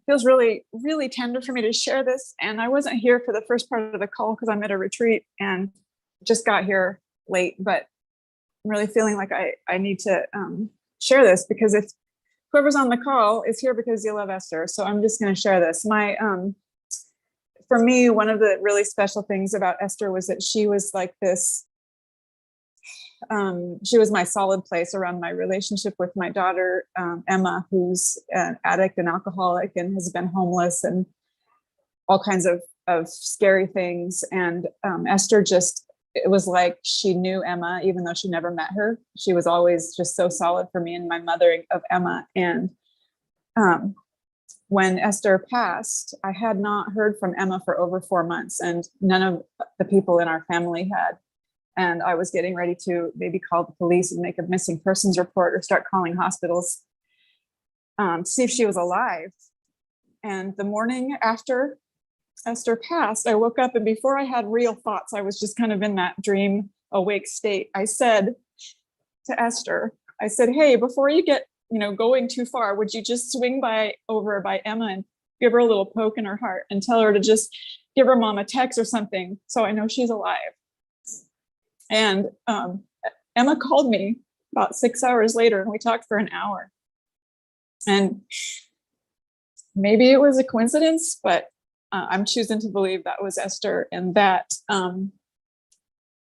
Feels really, really tender for me to share this. And I wasn't here for the first part of the call because I'm at a retreat and just got here late, but I'm really feeling like I need to share this, because if whoever's on the call is here because you love Esther. So I'm just going to share this. For me, one of the really special things about Esther was that she was like this. She was my solid place around my relationship with my daughter, Emma, who's an addict and alcoholic and has been homeless and all kinds of scary things. And Esther it was like she knew Emma, even though she never met her. She was always just so solid for me and my mothering of Emma. And when Esther passed, I had not heard from Emma for over 4 months, and none of the people in our family had. And I was getting ready to maybe call the police and make a missing persons report or start calling hospitals to see if she was alive. And the morning after Esther passed, I woke up, and before I had real thoughts, I was just kind of in that dream awake state. I said to Esther, I said, hey, before you get going too far, would you just swing over by Emma and give her a little poke in her heart and tell her to just give her mom a text or something so I know she's alive. And Emma called me about 6 hours later and we talked for an hour. And maybe it was a coincidence, but I'm choosing to believe that was Esther, and that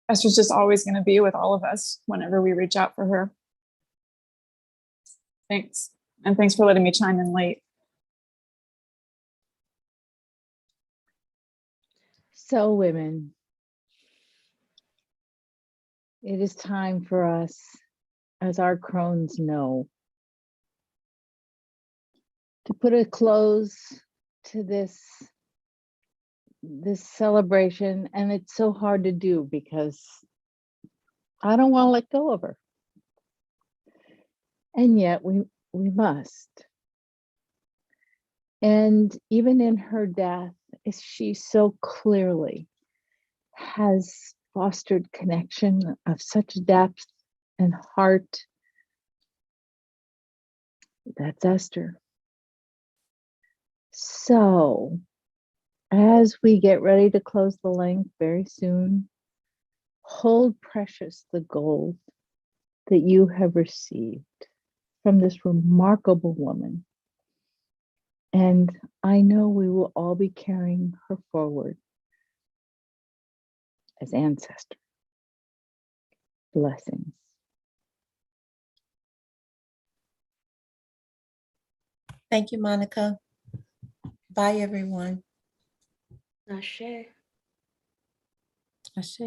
Esther's just always going to be with all of us whenever we reach out for her. Thanks. And thanks for letting me chime in late. So, women, it is time for us, as our crones know, to put a close to this celebration. And it's so hard to do because I don't want to let go of her. And yet we must. And even in her death, she so clearly has fostered connection of such depth and heart. That's Esther. So, as we get ready to close the link very soon, hold precious the gold that you have received from this remarkable woman. And I know we will all be carrying her forward as ancestors. Blessings. Thank you, Monica. Bye, everyone. Ashe. Ashe.